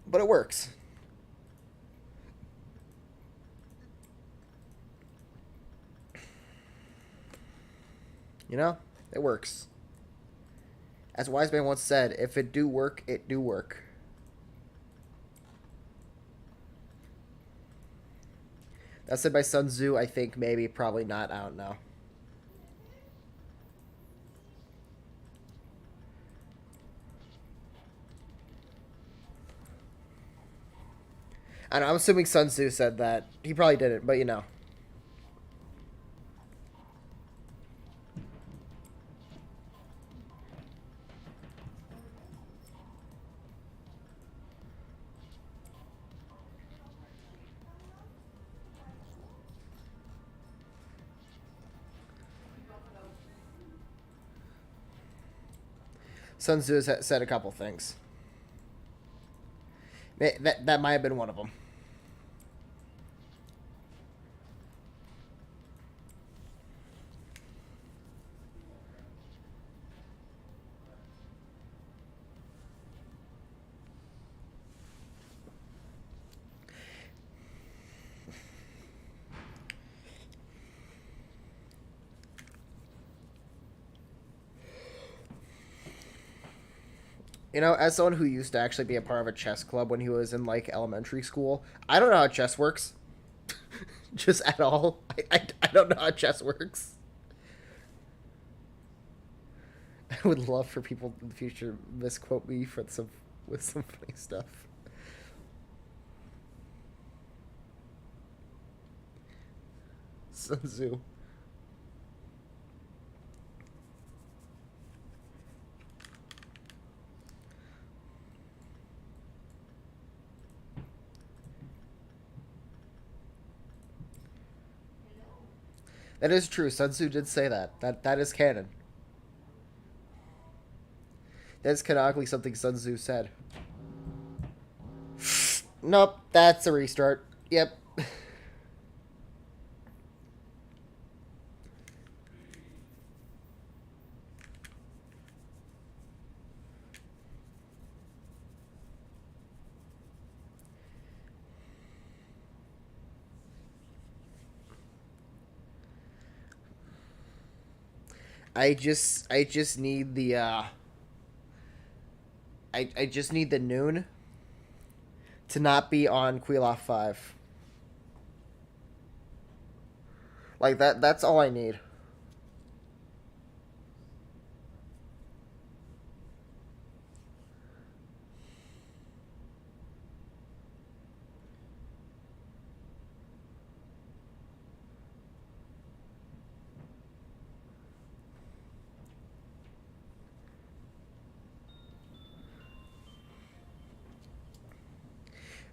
But it works. You know? It works. As a wise man once said, if it do work, it do work. That's said by Sun Tzu. I think maybe, probably not. I don't know. I don't know, I'm assuming Sun Tzu said that. He probably didn't, but you know. Sun Tzu has said a couple things. That might have been one of them. You know, as someone who used to actually be a part of a chess club when he was in like elementary school, I don't know how chess works. Just at all. I don't know how chess works. I would love for people in the future to misquote me for some with some funny stuff. Sun Tzu. That is true. Sun Tzu did say that. That is canon. That is canonically something Sun Tzu said. Nope, that's a restart. Yep. I just need the I just need the noon to not be on Queeloff 5. Like that's all I need.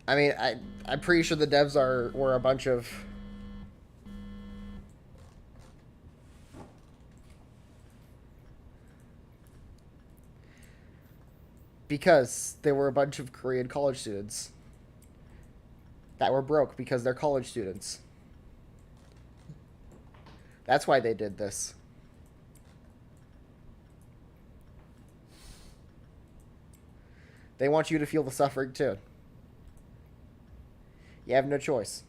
I mean, I'm pretty sure the devs were a bunch of because there were a bunch of Korean college students that were broke because they're college students. That's why they did this. They want you to feel the suffering too. You have no choice.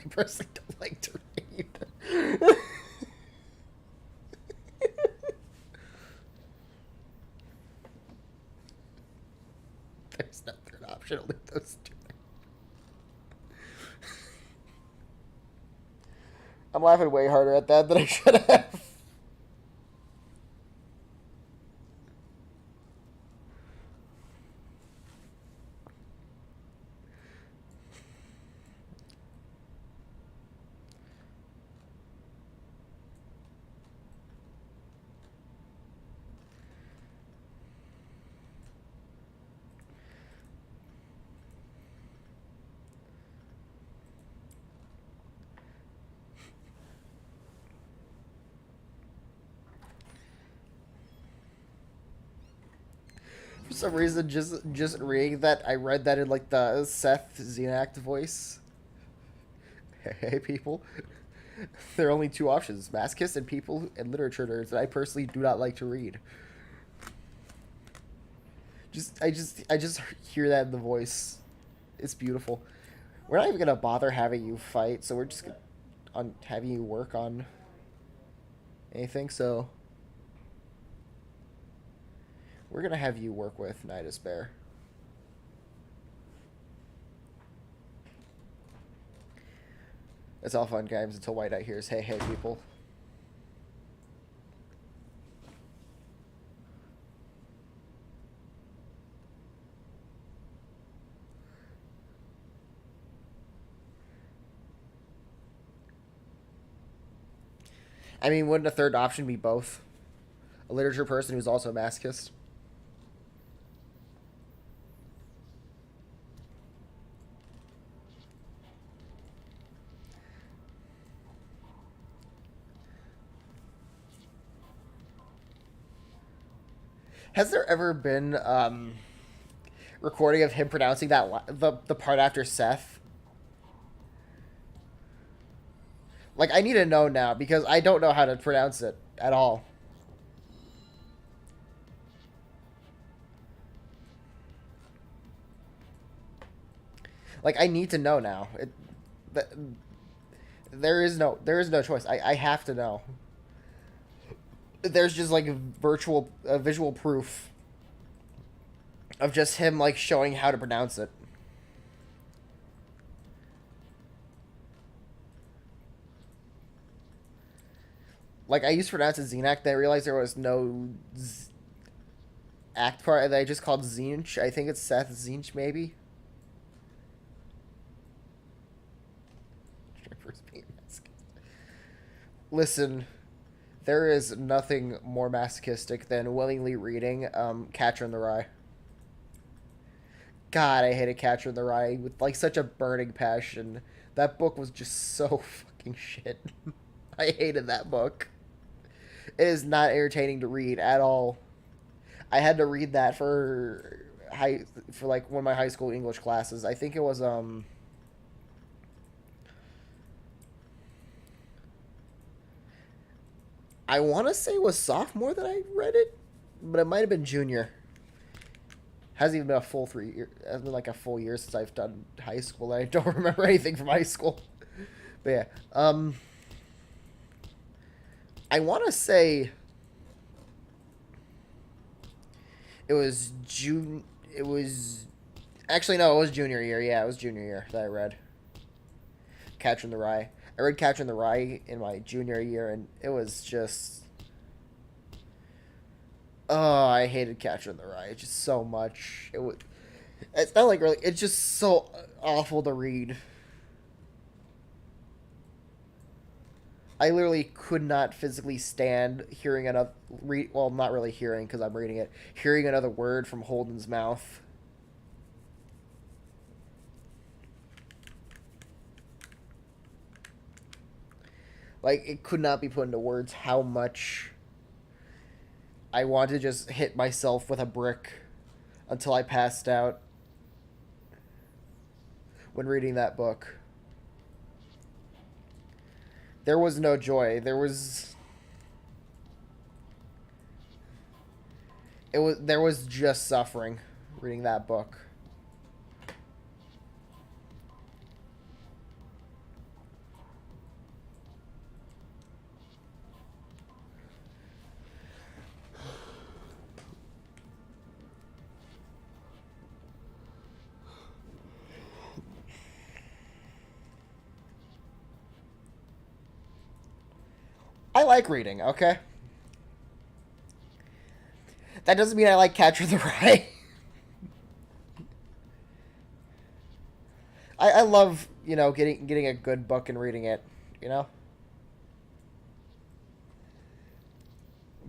I personally don't like to read. There's no third option, only those two. I'm laughing way harder at that than I should have. For some reason, just reading that, I read that in like the Seth Zenak voice. Hey, people. There are only two options: masochists and people and literature nerds that I personally do not like to read. I just hear that in the voice. It's beautiful. We're not even gonna bother having you fight, so we're just gonna on having you work on anything. So we're gonna have you work with Nidus Bear. It's all fun games until White Knight hears, "Hey, hey, people." I mean, wouldn't a third option be both? A literature person who's also a masochist? Has there ever been recording of him pronouncing the part after Seth? Like, I need to know now because I don't know how to pronounce it at all. Like, I need to know now. Th- there is no choice. I have to know. There's just like visual proof of just him like showing how to pronounce it. Like, I used to pronounce it Zenak, then I realized there was no act part that I just called Zinch. I think it's Seth Zinch, maybe. Listen, there is nothing more masochistic than willingly reading Catcher in the Rye. God, I hated Catcher in the Rye with like such a burning passion. That book was just so fucking shit. I hated that book. It is not entertaining to read at all. I had to read that for like one of my high school English classes. I think it was I want to say it was sophomore that I read it, but it might have been junior. Hasn't even been a full 3 year. It's been like a full year since I've done high school. And I don't remember anything from high school. But yeah, I want to say it was June. It was actually no, it was junior year. Yeah, it was junior year that I read Catcher in the Rye. I read Catcher in the Rye in my junior year, and it was just oh, I hated Catcher in the Rye just so much. It was. It's not like really. It's just so awful to read. I literally could not physically stand hearing another well, not really hearing because I'm reading it. Hearing another word from Holden's mouth. Like it could not be put into words how much I wanted to just hit myself with a brick until I passed out when reading that book. There was no joy. There was just suffering reading that book. I like reading, okay? That doesn't mean I like Catcher in the Rye. I love, getting a good book and reading it, you know?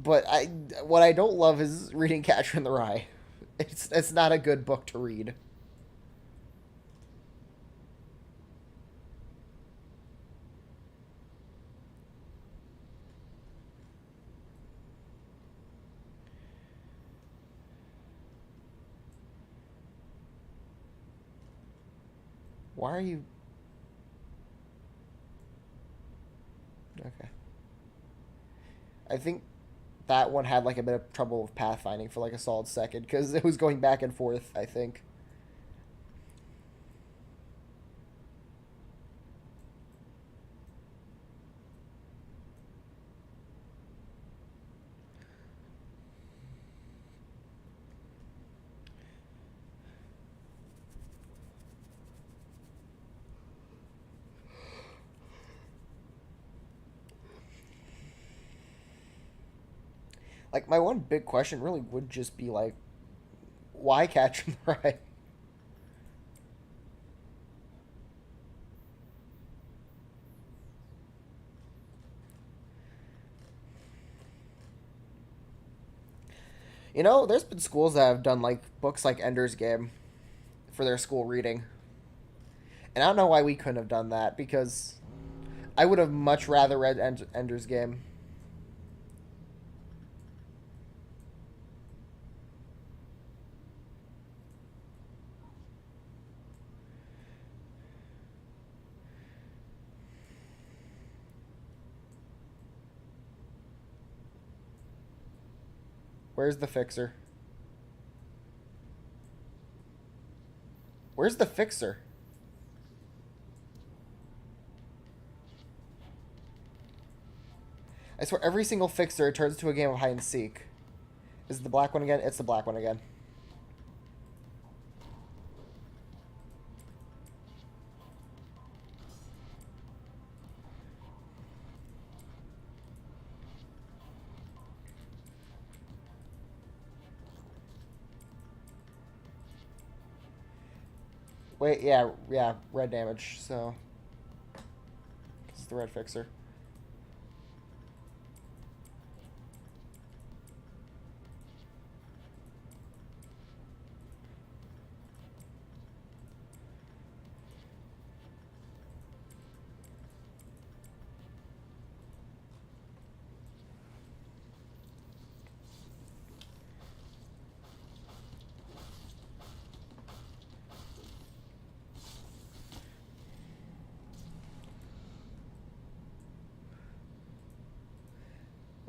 But what I don't love is reading Catcher in the Rye. It's not a good book to read. Why are you... Okay. I think that one had like a bit of trouble with pathfinding for like a solid second because it was going back and forth, I think. Like, my one big question really would just be like, why Catch in the Rye? You know, there's been schools that have done like books like Ender's Game for their school reading. And I don't know why we couldn't have done that because I would have much rather read Ender's Game. Where's the fixer? Where's the fixer? I swear every single fixer turns into a game of hide and seek. Is it the black one again? It's the black one again. Wait, yeah, red damage, so... It's the red fixer.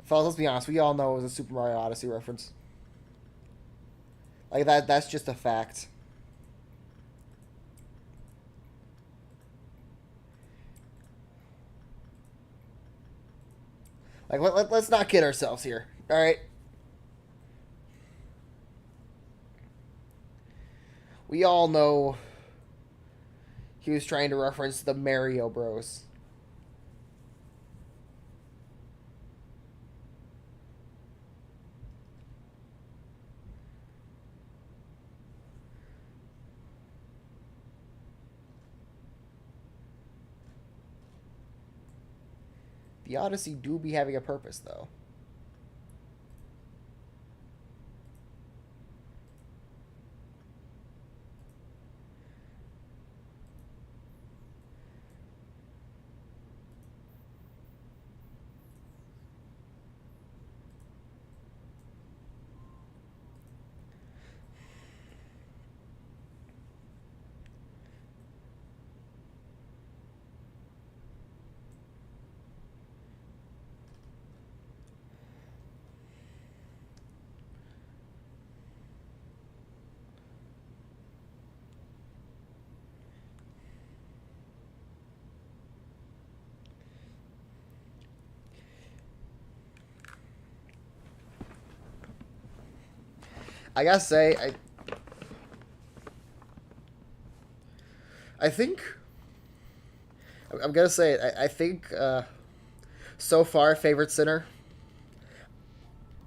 Fellas, let's be honest, we all know it was a Super Mario Odyssey reference. Like, that's just a fact. Like, let's not kid ourselves here, alright? We all know he was trying to reference the Mario Bros. The Odyssey do be having a purpose, though. I gotta say, I think I'm gonna say it. I think so far favorite sinner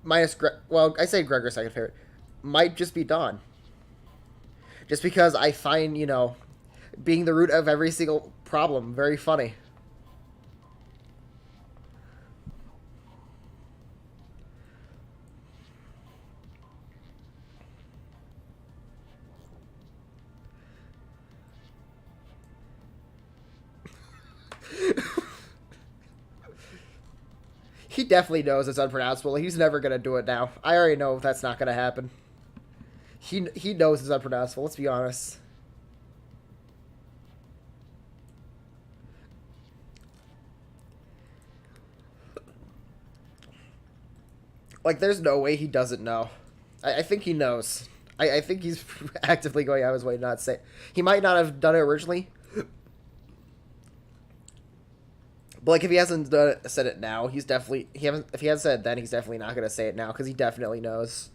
minus well, I say Gregor's second favorite might just be Dawn. Just because I find being the root of every single problem very funny. He definitely knows it's unpronounceable. He's never gonna do it now. I already know that's not gonna happen. He knows it's unpronounceable. Let's be honest. Like, there's no way he doesn't know. I think he knows. I think he's actively going out of his way to not say. He might not have done it originally, but like if he hasn't said it now, he's definitely he haven't. If he hasn't said it then, he's definitely not gonna say it now because he definitely knows.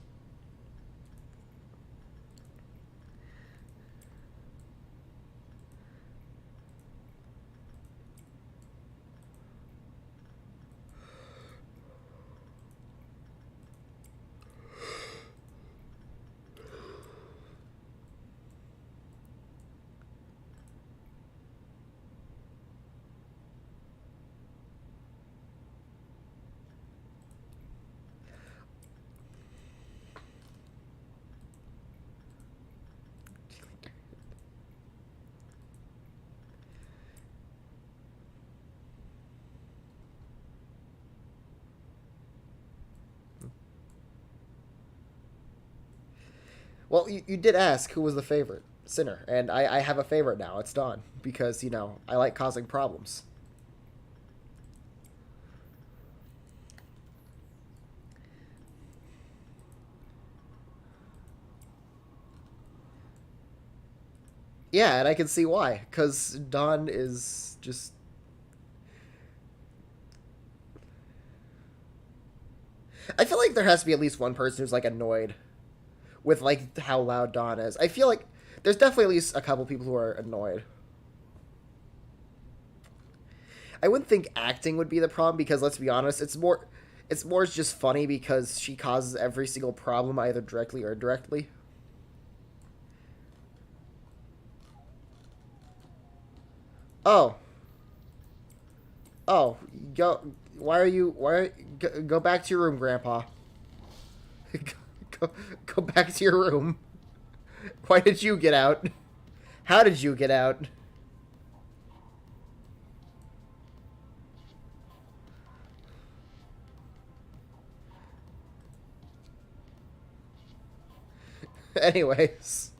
Well, you did ask who was the favorite sinner, and I have a favorite now. It's Dawn because I like causing problems. Yeah, and I can see why. Because Dawn is just. I feel like there has to be at least one person who's like annoyed with like how loud Dawn is. I feel like there's definitely at least a couple people who are annoyed. I wouldn't think acting would be the problem because let's be honest, it's more just funny because she causes every single problem either directly or indirectly. Oh. Oh, go. Why are you? Why? Go back to your room, Grandpa. go, go back to your room. Why did you get out? How did you get out? Anyways.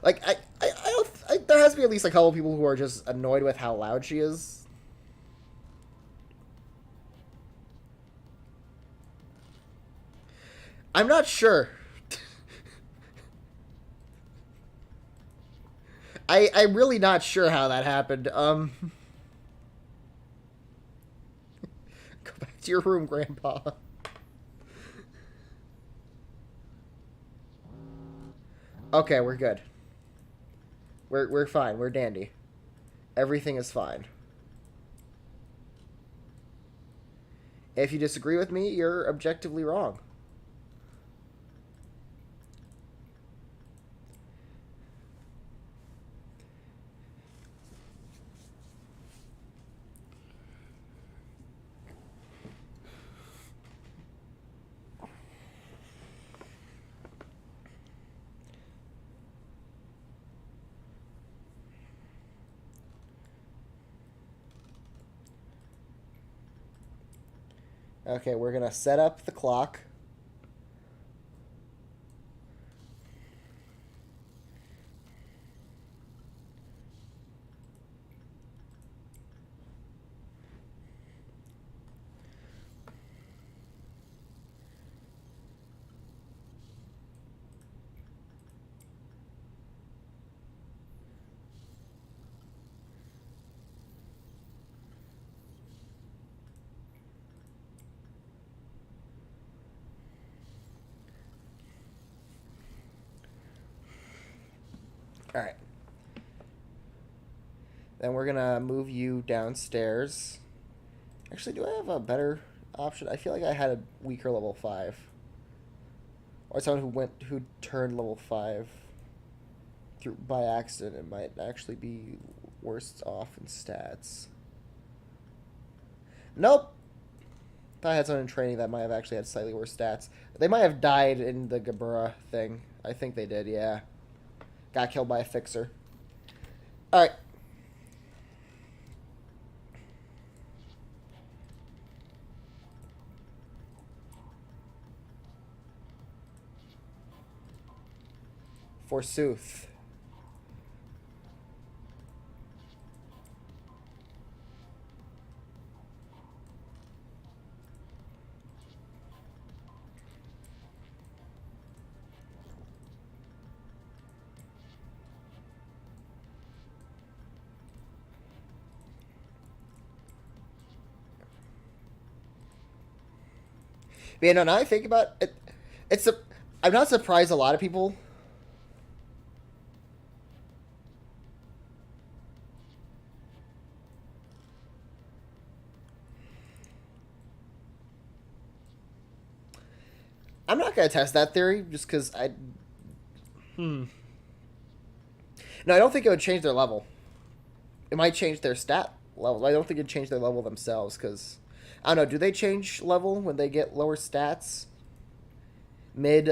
Like, I don't. There has to be at least a couple people who are just annoyed with how loud she is. I'm not sure. I'm really not sure how that happened. Go back to your room, Grandpa. Okay, we're good. We're fine. We're dandy. Everything is fine. If you disagree with me, you're objectively wrong. Okay, we're gonna set up the clock. All right. Then we're gonna move you downstairs. Actually, do I have a better option? I feel like I had a weaker level 5. Or someone who turned level 5 through by accident. It might actually be worse off in stats. Nope. If I had someone in training that might have actually had slightly worse stats. They might have died in the Gabura thing. I think they did, yeah. Got killed by a fixer. Alright. Forsooth. But, now I think about it, it's a. I'm not surprised a lot of people. I'm not gonna test that theory just because I. No, I don't think it would change their level. It might change their stat level. I don't think it'd change their level themselves because I don't know. Do they change level when they get lower stats? Mid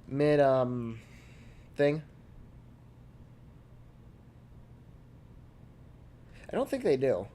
mid thing. I don't think they do.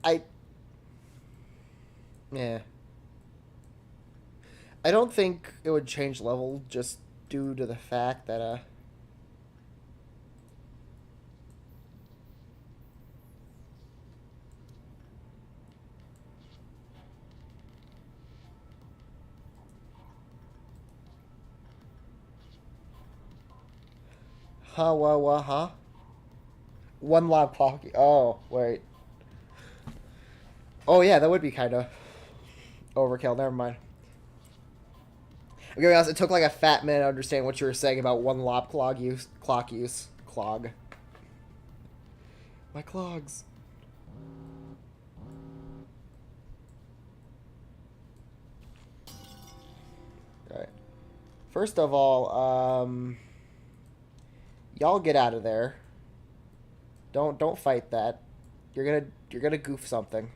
I Yeah. I don't think it would change level just due to the fact that huh? One lob clock. Oh, wait. Oh yeah, that would be kind of overkill. Never mind. I'm gonna be honest, it took like a fat minute to understand what you were saying about one lob clog use. Clock use. Clog. My clogs. Alright. First of all, y'all get out of there. Don't fight that. You're gonna goof something.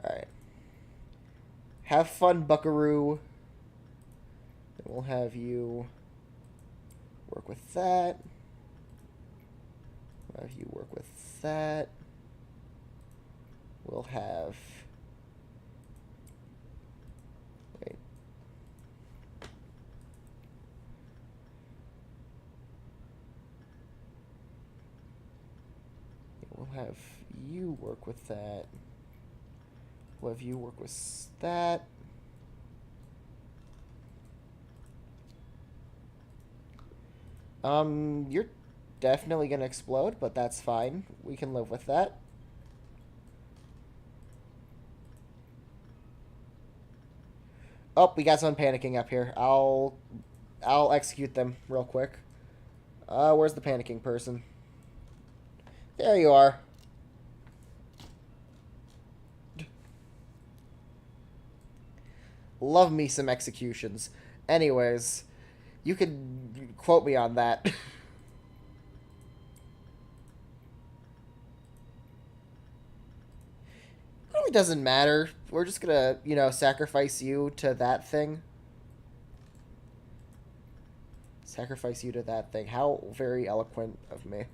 Alright. Have fun, Buckaroo. And we'll have you work with that. We'll have you work with that. We'll have... Wait. We'll have you work with that. We'll have you work with that. You're definitely gonna explode, but that's fine. We can live with that. Oh, we got someone panicking up here. I'll execute them real quick. Where's the panicking person? There you are. Love me some executions. Anyways, you can quote me on that. It really doesn't matter. We're just gonna, sacrifice you to that thing. Sacrifice you to that thing. How very eloquent of me.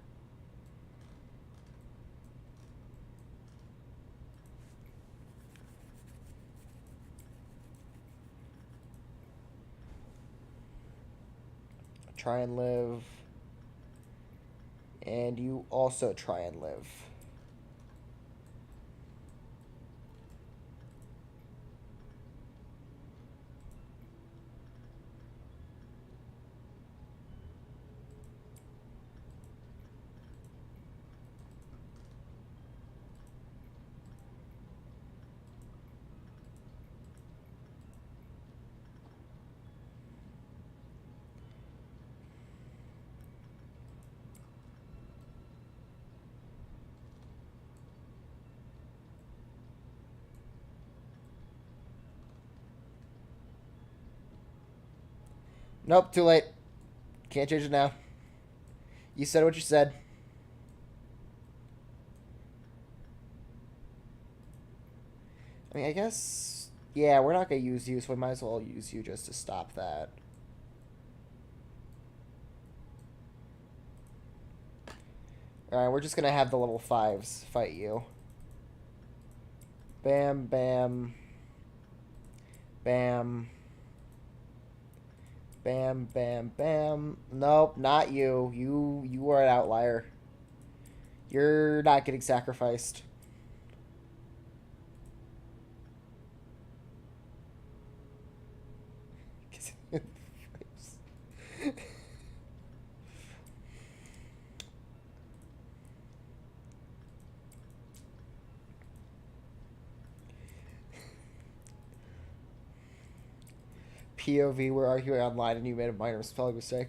Try and live. And you also try and live. Nope, too late. Can't change it now. You said what you said. I mean, I guess... Yeah, we're not going to use you, so we might as well use you just to stop that. Alright, we're just going to have the level 5s fight you. Bam, bam. Bam. Bam, bam, bam. Nope, not you. You are an outlier. You're not getting sacrificed. POV, we're arguing online and you made a minor spelling mistake.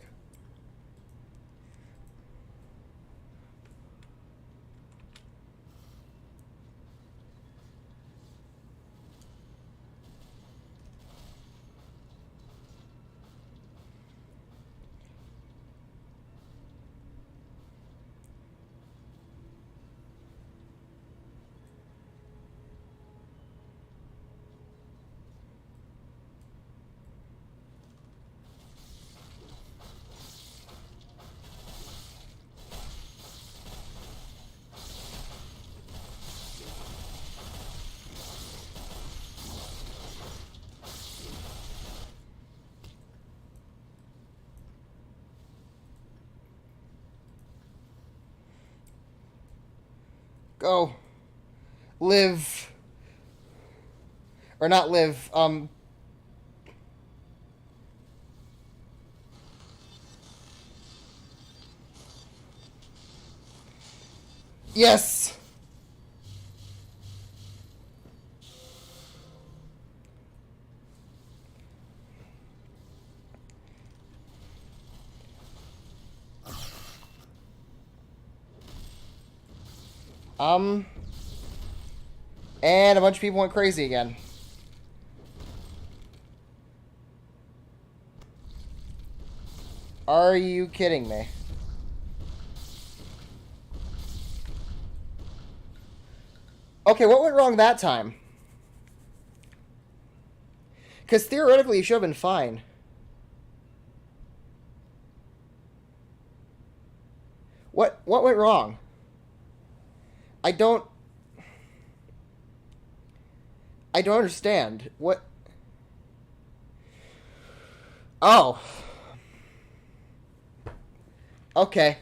Go. Live. Or not live, Yes! And a bunch of people went crazy again. Are you kidding me? Okay, what went wrong that time? Because theoretically, you should have been fine. What went wrong? I don't understand. What? Oh. Okay.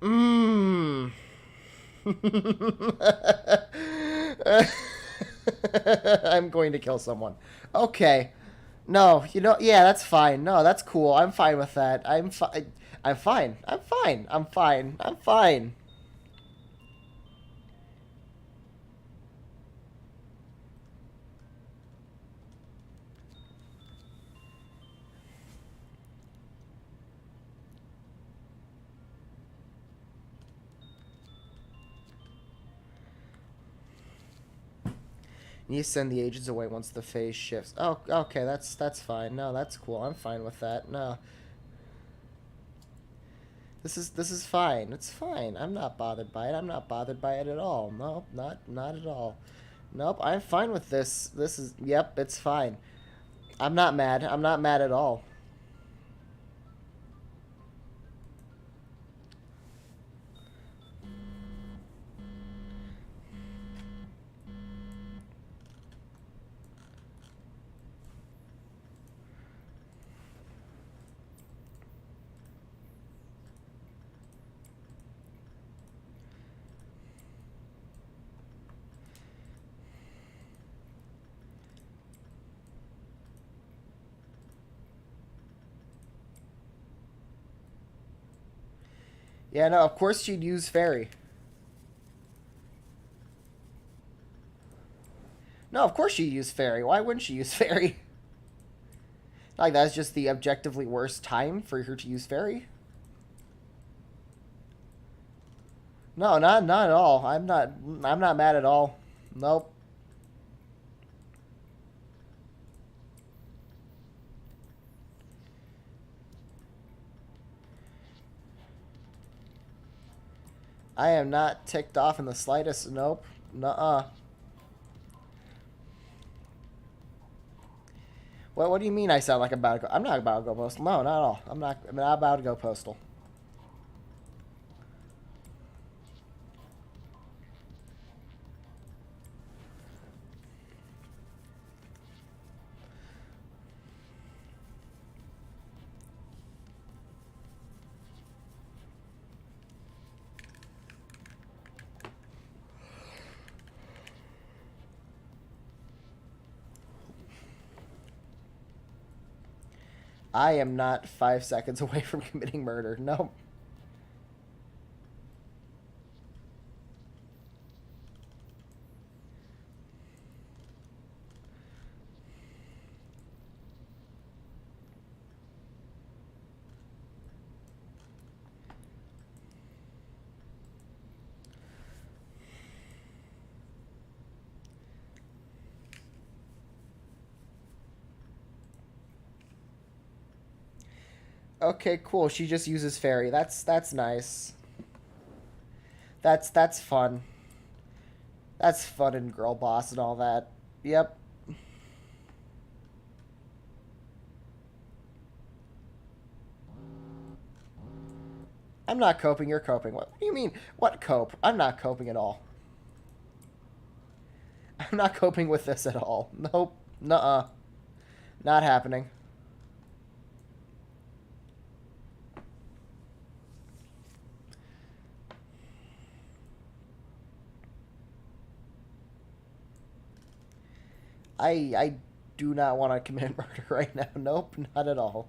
Mmm. I'm going to kill someone. Okay. No, yeah, that's fine. No, that's cool. I'm fine with that. I'm fine. I'm fine. I'm fine. I'm fine. I'm fine. You send the agents away once the phase shifts. Oh, okay, that's fine. No, that's cool. I'm fine with that. No. This is fine. It's fine. I'm not bothered by it. I'm not bothered by it at all. Nope, not at all. Nope, I'm fine with this. This is yep, it's fine. I'm not mad. I'm not mad at all. Yeah, no, of course she'd use fairy. No, of course she'd use fairy. Why wouldn't she use fairy? Like, that's just the objectively worst time for her to use fairy? No, not at all. I'm not mad at all. Nope. I am not ticked off in the slightest. Nope. Nuh-uh. What do you mean I sound like I'm about to go? I'm not about to go postal. No, not at all. I'm not about to go postal. I am not 5 seconds away from committing murder. Nope. Okay, cool. She just uses fairy. That's nice. That's fun. That's fun and girl boss and all that. Yep. I'm not coping, you're coping. What do you mean? What cope? I'm not coping at all. I'm not coping with this at all. Nope. Nuh-uh. Not happening. I do not want to commit murder right now. Nope, not at all.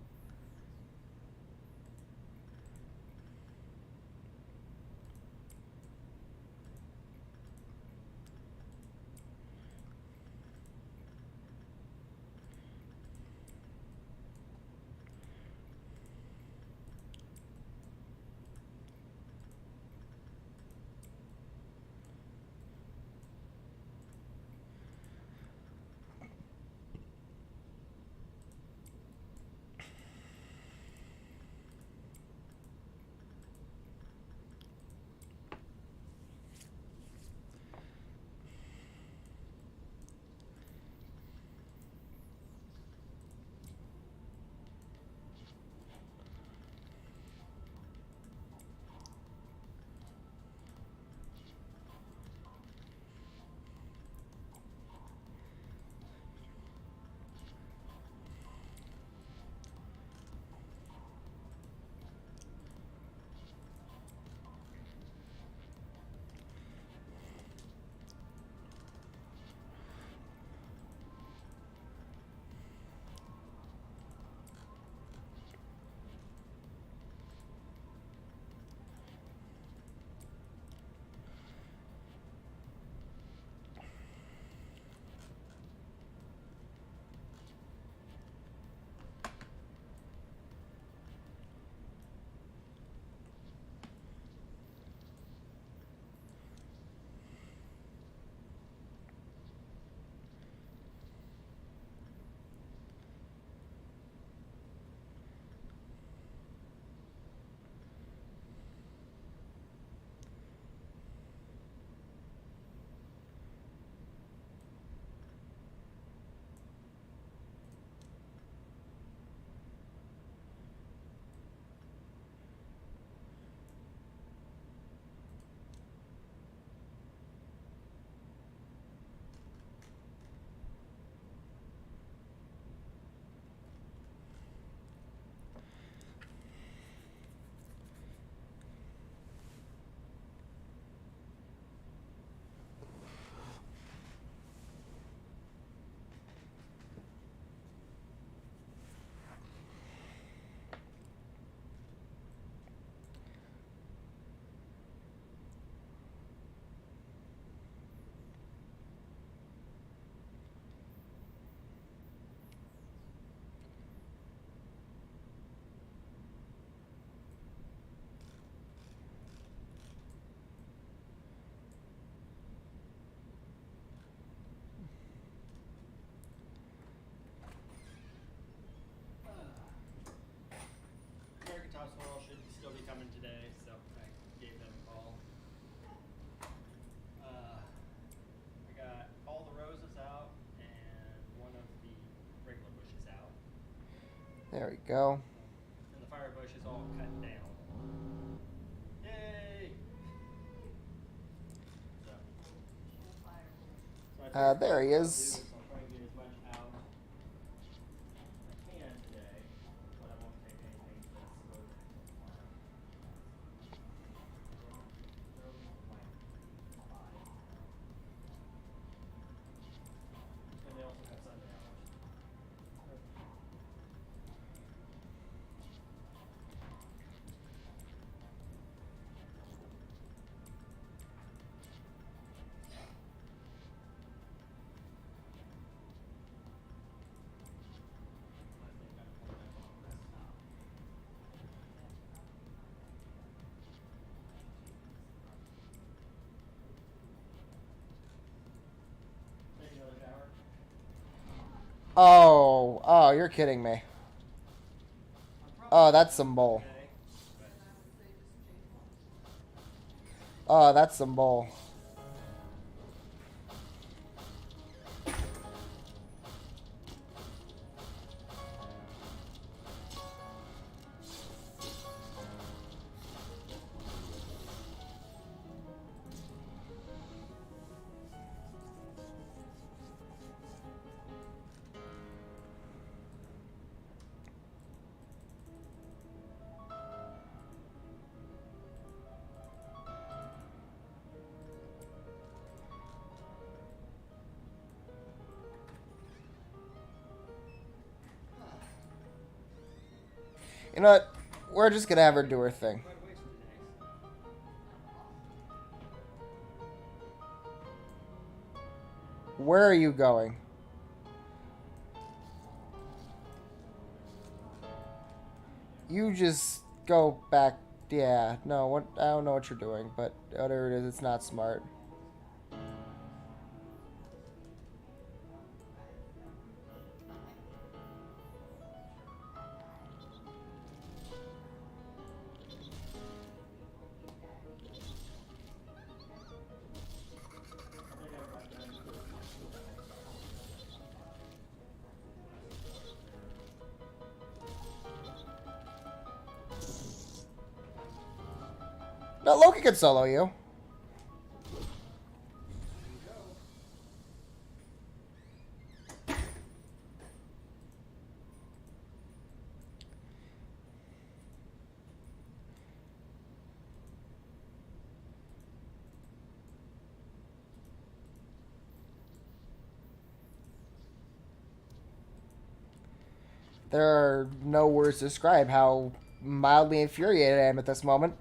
There we go. And the fire bush is all cut down. Yay! So, I figured There he what I'll is. do I'll try and get as much out as I can today, but I won't take anything that's frozen until tomorrow. They're open till like 5. And they also have Sunday hours. I think I'm coming up on rest stop. Take another shower. Oh, you're kidding me. Oh, that's some bull. Okay, but Then I would say just change one. Oh, that's some bull. You know what? We're just gonna have her do her thing. quite a ways today. Where are you going? You just go back. Yeah, no, what? I don't know what you're doing, but whatever it is, it's not smart. I think I got done with No, Loki can solo you. There are no words to describe how mildly infuriated I am at this moment.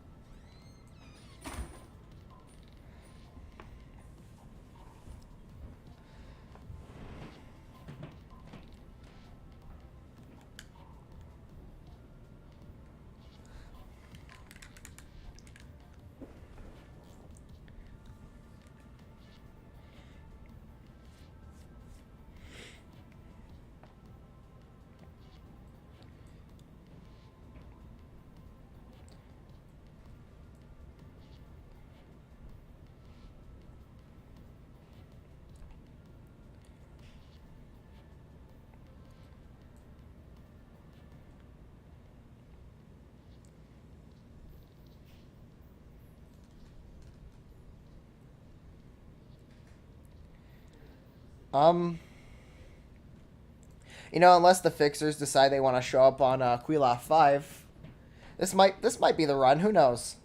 You know, unless the fixers decide they want to show up on Quila 5, this might be the run. Who knows?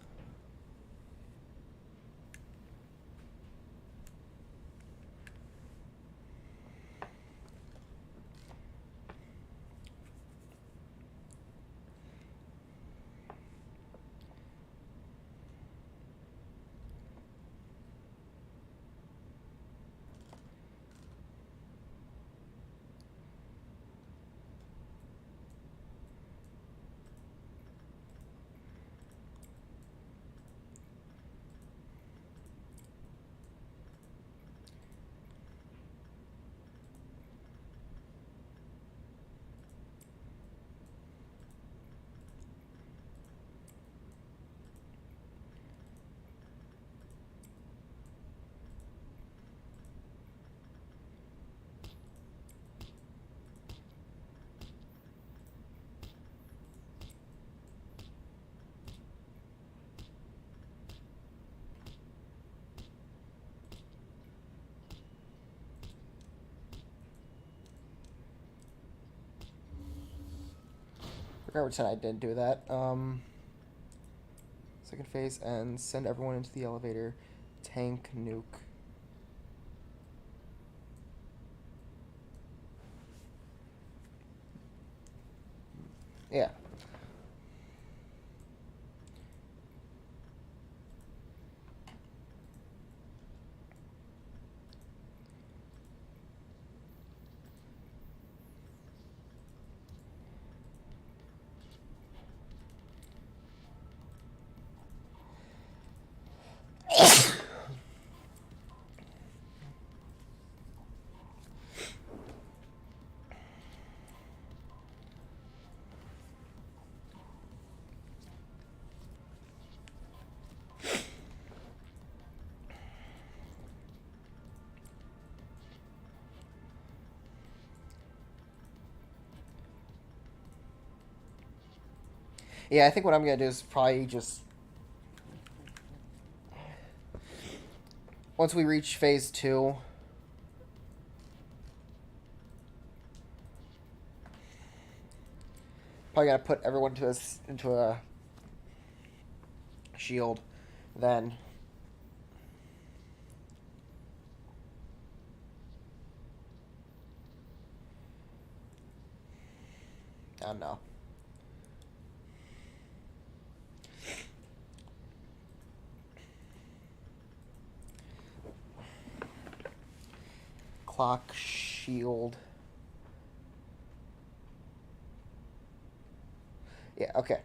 Forgot which time I didn't do that. Second phase and send everyone into the elevator. Tank nuke. Yeah. Yeah, I think what I'm gonna do is probably just once we reach phase 2, probably gotta put everyone into a shield. Then I don't know. Clock shield. Yeah, okay.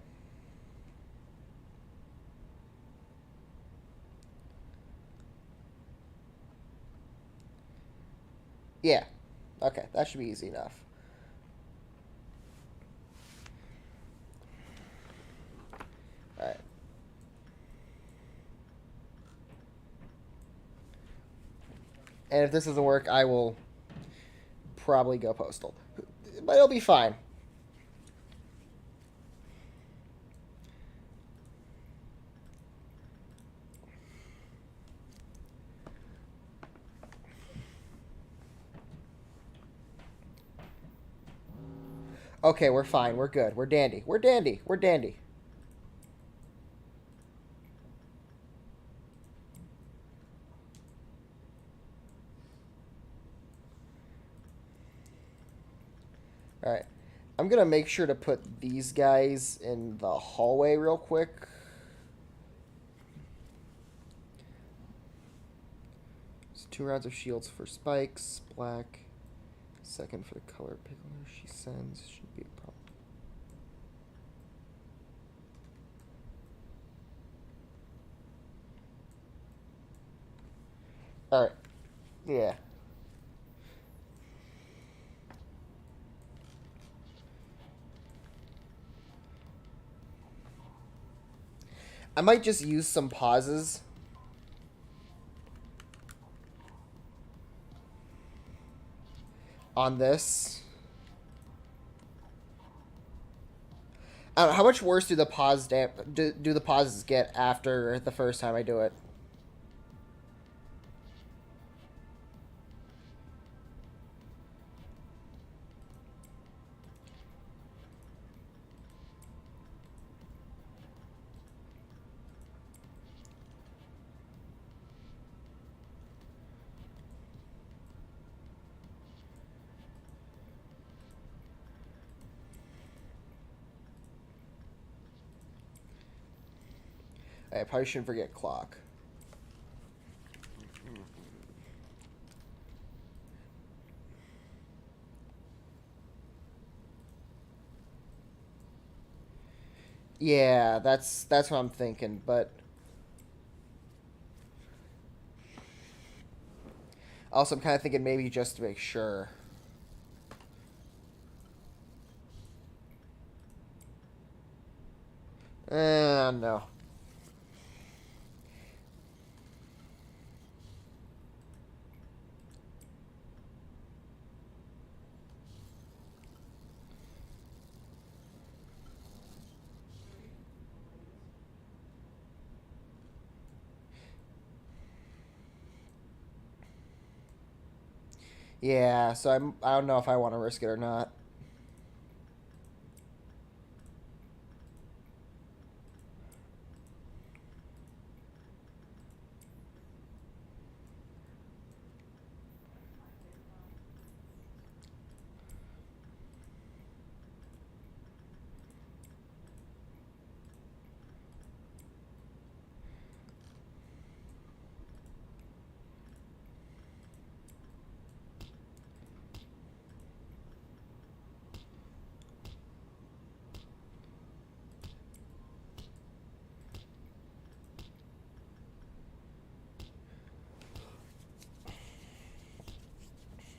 Yeah. Okay, that should be easy enough. Alright. And if this doesn't work, I will probably go postal. But it'll be fine. Okay, we're fine. We're good. We're dandy. We're dandy. We're dandy. Alright. I'm going to make sure to put these guys in the hallway real quick. So 2 rounds of shields for spikes. Black. Second for the color pickler she sends. Shouldn't be a problem. Alright. Yeah. I might just use some pauses. On this. I don't know, how much worse do the do the pauses get after the first time I do it? I probably shouldn't forget clock. Yeah, that's what I'm thinking, but also I'm kind of thinking maybe just to make sure. No. Yeah, so I don't know if I want to risk it or not.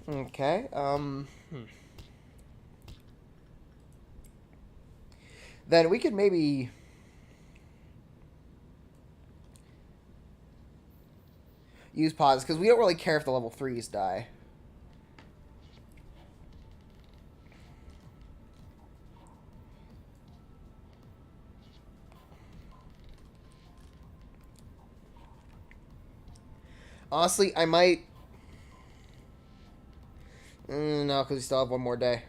Okay. Then we could maybe use pauses because we don't really care if the level 3s die. Honestly, I might. No, because we still have one more day.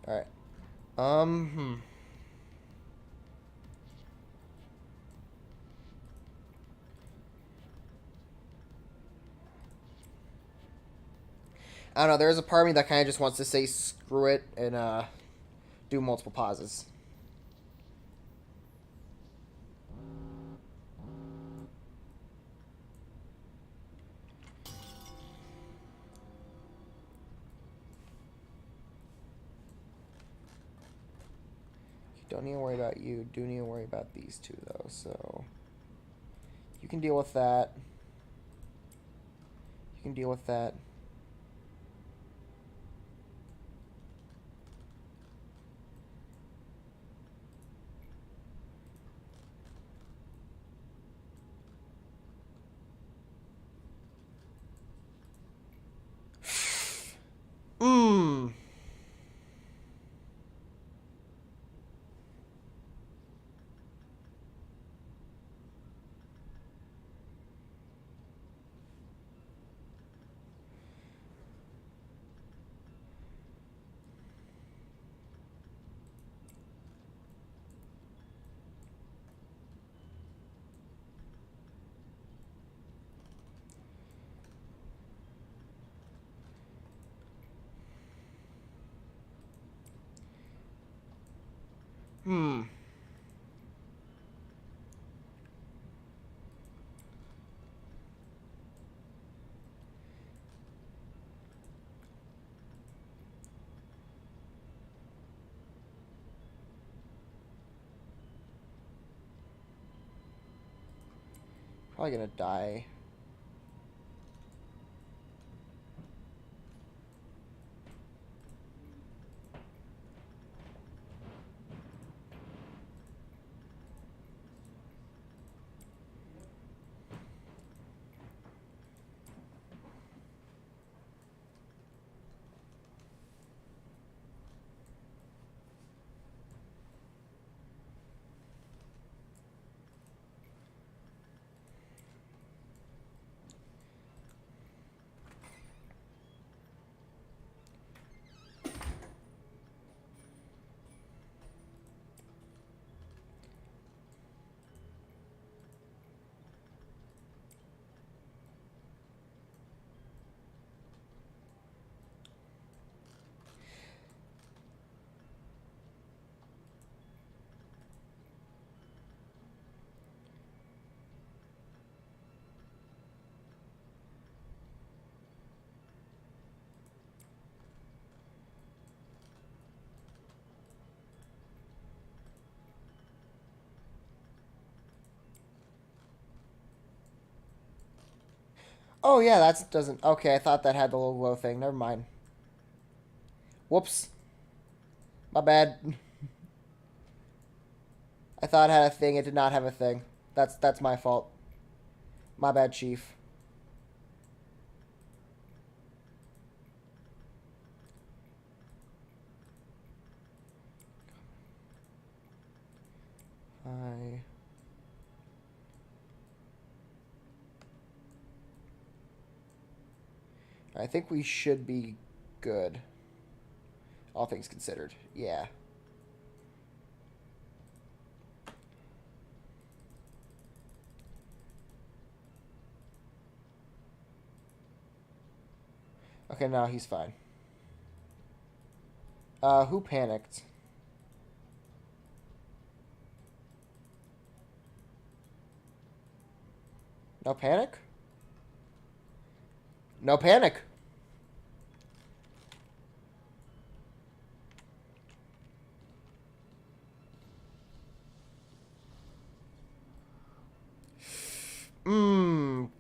All right. I don't know. There's a part of me that kind of just wants to say screw it and do multiple pauses. Don't need to worry about you. Do need to worry about these two, though. So you can deal with that. You can deal with that. Mmm. Hmm. Probably gonna die. Oh yeah, that doesn't. Okay, I thought that had the little glow thing. Never mind. Whoops. My bad. I thought it had a thing. It did not have a thing. That's my fault. My bad, Chief. I think we should be good. All things considered. Yeah. Okay, now he's fine. Who panicked? No panic? No panic.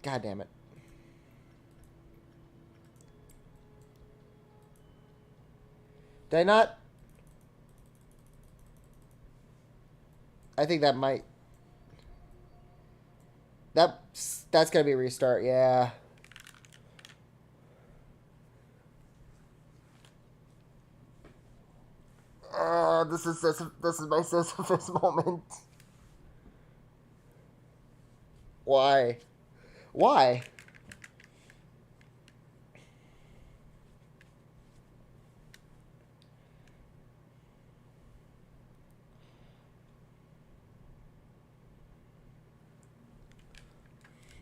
God damn it. Did I not? I think that might... That's gonna be a restart, yeah. This is my Sisyphus moment. Why? Why?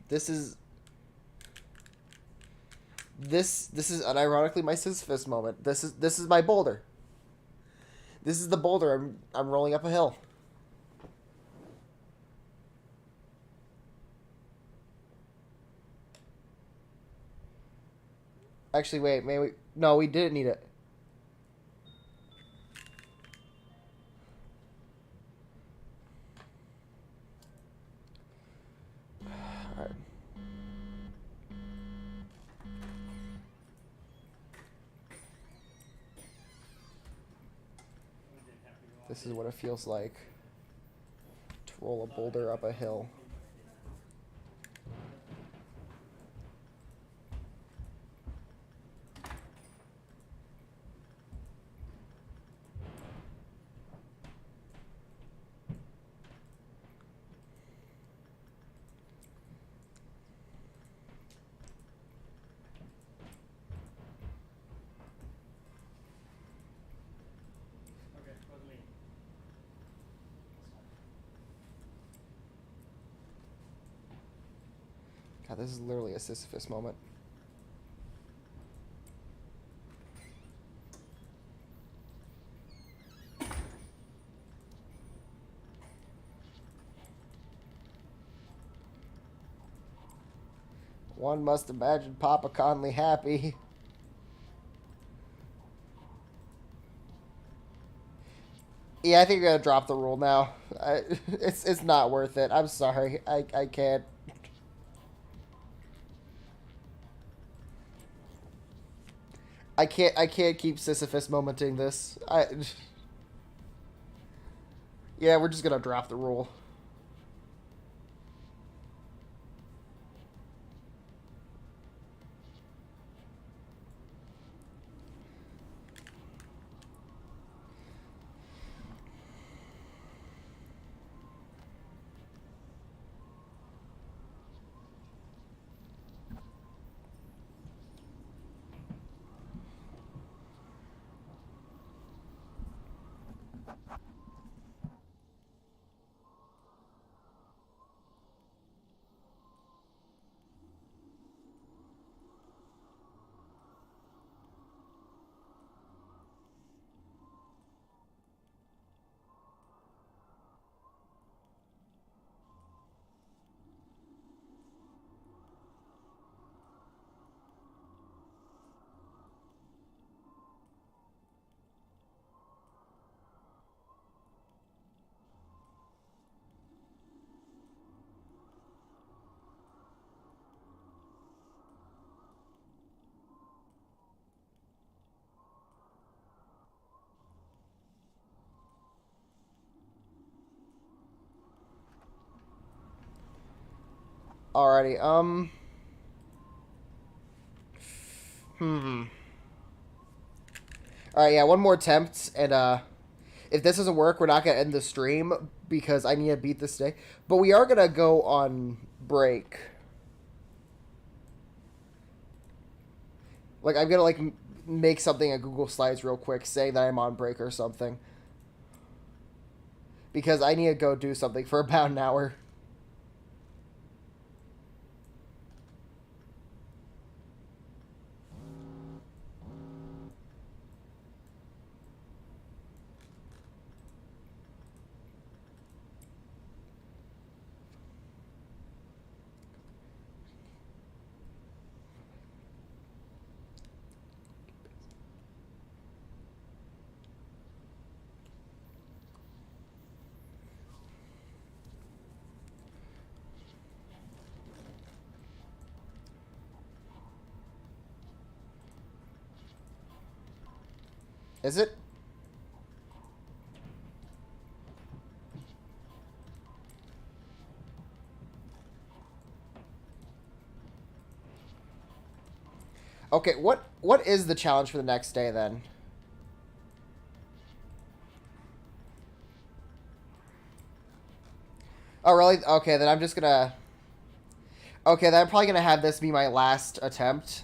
This is unironically my Sisyphus moment. This is my boulder. This is the boulder I'm rolling up a hill. Actually, wait, maybe we... No, we didn't need it. Alright. This is what it feels like to roll a boulder up a hill. Okay, was me. God, this is literally a Sisyphus moment. One must imagine Papa Conley happy. Yeah, I think we're gonna drop the rule now. It's not worth it. I'm sorry. I can't. I can't keep Sisyphus momenting this. Yeah, we're just gonna drop the rule. Alrighty, Alright, yeah, one more attempt, and, if this doesn't work, we're not gonna end the stream, because I need to beat this today. But we are gonna go on break. Like, I'm gonna, like, make something in Google Slides real quick, saying that I'm on break or something. Because I need to go do something for about an hour. Is it? Okay, what is the challenge for the next day then? Oh, really? Okay, then I'm just gonna... Okay, then I'm probably gonna have this be my last attempt.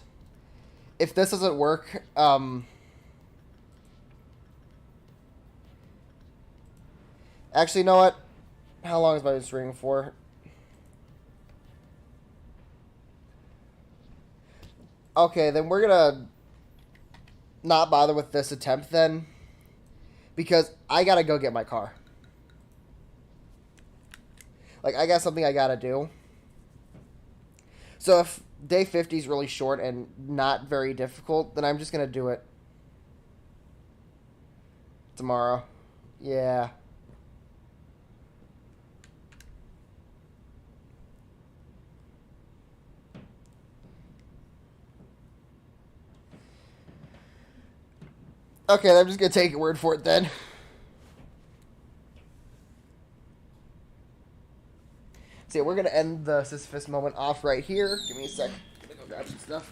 If this doesn't work, Actually, you know what? How long is my string for? Okay, then we're gonna not bother with this attempt then. Because I gotta go get my car. Like, I got something I gotta do. So if day 50 is really short and not very difficult, then I'm just gonna do it tomorrow. Yeah. Okay, I'm just gonna take your word for it then. So yeah, we're gonna end the Sisyphus moment off right here. Give me a sec. I'm gonna go grab some stuff.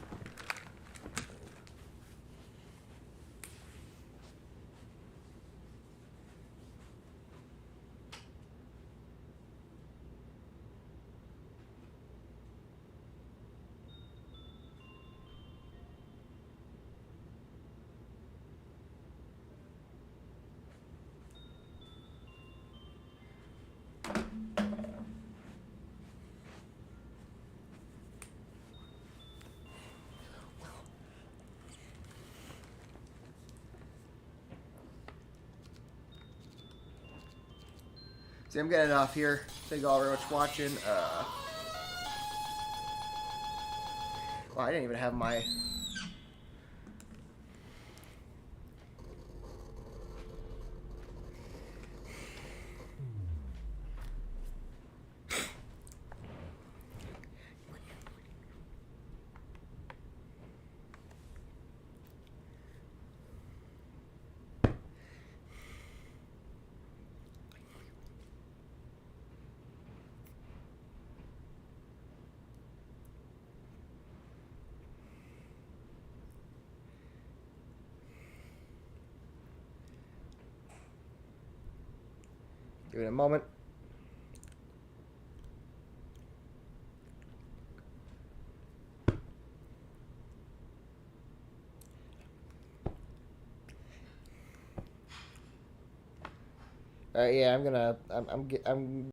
See, I'm getting off here. Thank you all very much for watching. Well, I didn't even have my... Give it a moment. Yeah, I'm